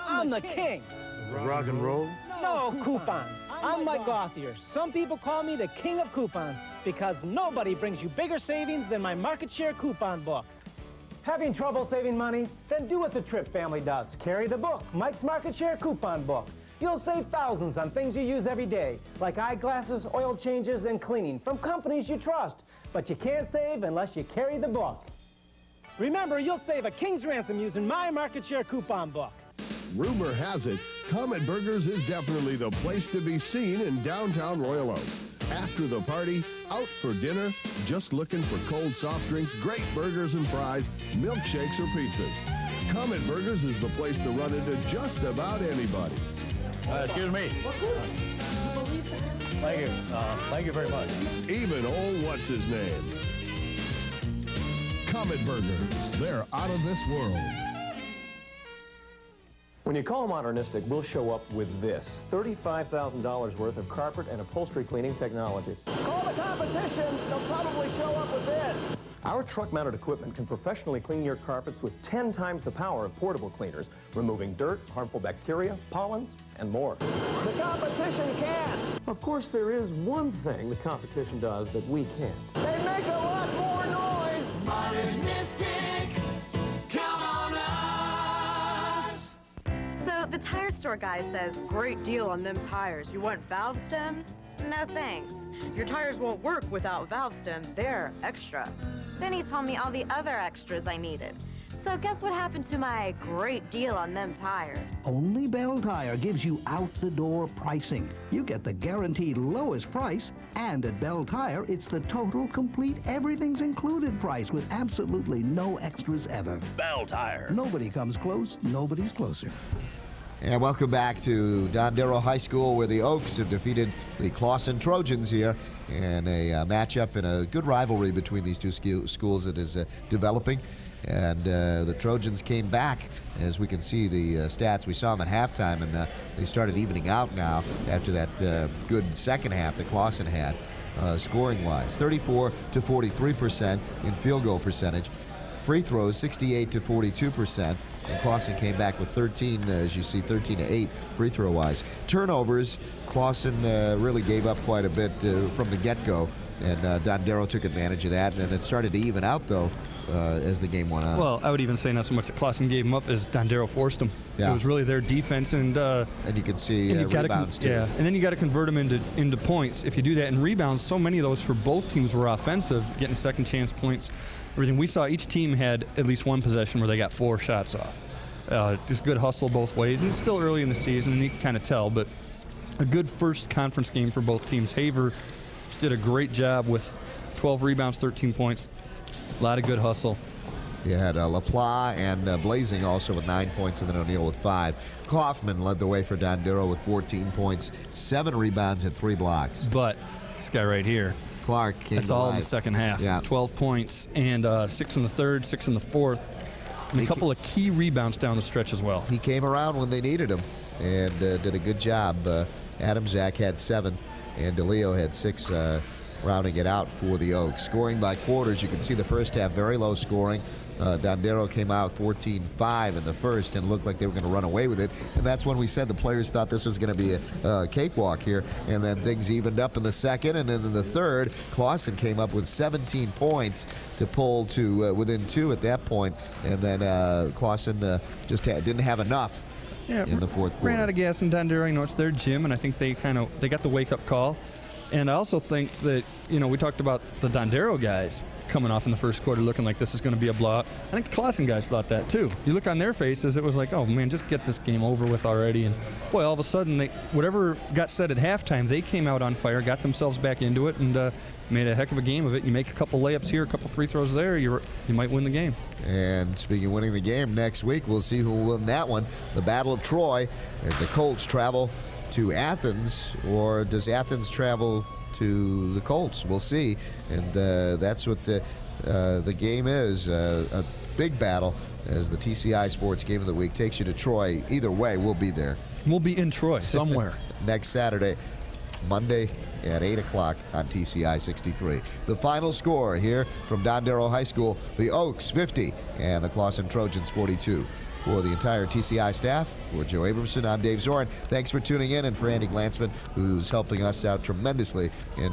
I'm the king. Rock and roll? No, coupons. I'm Mike Gauthier. Some people call me the king of coupons because nobody brings you bigger savings than my market share coupon book. Having trouble saving money? Then do what the Tripp family does. Carry the book, Mike's Market Share Coupon Book. You'll save thousands on things you use every day, like eyeglasses, oil changes, and cleaning from companies you trust. But you can't save unless you carry the book. Remember, you'll save a king's ransom using my Market Share Coupon Book. Rumor has it, Comet Burgers is definitely the place to be seen in downtown Royal Oak. After the party, out for dinner, just looking for cold soft drinks, great burgers and fries, milkshakes or pizzas. Comet Burgers is the place to run into just about anybody. Excuse me. Thank you. Thank you very much. Even old what's-his-name. Comet Burgers, they're out of this world. When you call Modernistic, we'll show up with this: $35,000 worth of carpet and upholstery cleaning technology. Call the competition. They'll probably show up with this. Our truck-mounted equipment can professionally clean your carpets with 10 times the power of portable cleaners, removing dirt, harmful bacteria, pollens, and more. The competition can. Of course, there is one thing the competition does that we can't. They make a lot more noise. Modernistic, count on us. So the tire store guy says, great deal on them tires. You want valve stems? No thanks. Your tires won't work without valve stems. They're extra. Then he told me all the other extras I needed. So guess what happened to my great deal on them tires? Only Bell Tire gives you out-the-door pricing. You get the guaranteed lowest price, and at Bell Tire, it's the total, complete, everything's included price with absolutely no extras ever. Bell Tire. Nobody comes close, nobody's closer. And welcome back to Dondero High School, where the Oaks have defeated the Clawson Trojans here in a matchup and a good rivalry between these two schools that is developing. And the Trojans came back, as we can see the stats. We saw them at halftime, and they started evening out now after that good second half that Clawson had, scoring-wise. 34 to 43% in field goal percentage. Free throws, 68 to 42%. And Clawson came back with 13, as you see, 13 to 8 free throw-wise. Turnovers, Clawson really gave up quite a bit from the get-go, and Dondero took advantage of that. And it started to even out, though, as the game went on. Well, I would even say not so much that Clawson gave them up as Dondero forced them. Yeah. It was really their defense, and you can see rebounds too. Yeah, and then you got to convert them into points. If you do that, and rebounds, so many of those for both teams were offensive, getting second chance points. Everything we saw, each team had at least one possession where they got 4 shots off. Just good hustle both ways, and it's still early in the season, and you can kind of tell, but a good first conference game for both teams. Haver just did a great job with 12 rebounds, 13 points. A lot of good hustle. You had LaPla and Blazing also with 9 points, and then O'Neal with 5. Kaufman led the way for Dondero with 14 points, 7 rebounds, and 3 blocks. But this guy right here, Clark, came that's to all life. in the second half. Yeah. 12 points, and 6 in the third, 6 in the fourth, and a couple of key rebounds down the stretch as well. He came around when they needed him and did a good job. Adam Zach had 7, and DeLeo had 6, rounding it out for the Oaks. Scoring by quarters, you can see the first half very low scoring, Dondero came out 14-5 in the first and looked like they were going to run away with it. And that's when we said the players thought this was going to be a cakewalk here. And then things evened up in the second. And then in the third, Clawson came up with 17 points to pull to within 2 at that point. And then Clawson just didn't have enough in the fourth quarter. Ran out of gas in Dondero. It's their gym, and I think they got the wake-up call. And I also think that, we talked about the Dondero guys coming off in the first quarter looking like this is going to be a blowout. I think the Clawson guys thought that too. You look on their faces, it was like, oh man, just get this game over with already. And boy, all of a sudden, whatever got said at halftime, they came out on fire, got themselves back into it, and made a heck of a game of it. You make a couple layups here, a couple free throws there, you might win the game. And speaking of winning the game, next week we'll see who will win that one. The Battle of Troy, as the Colts travel to Athens, or does Athens travel to the Colts? We'll see. And that's what the game is, a big battle, as the TCI Sports Game of the Week takes you to Troy. Either way, we'll be there. We'll be in Troy somewhere. Next Saturday, Monday at 8 o'clock on TCI 63. The final score here from Dondero High School, the Oaks 50 and the Clawson Trojans 42. For the entire TCI staff, for Joe Abramson, I'm Dave Zorin. Thanks for tuning in, and for Andy Glansman, who's helping us out tremendously in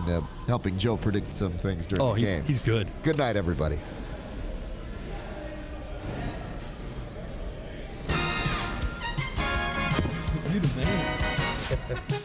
helping Joe predict some things during the game. He's good. Good night, everybody. You the man.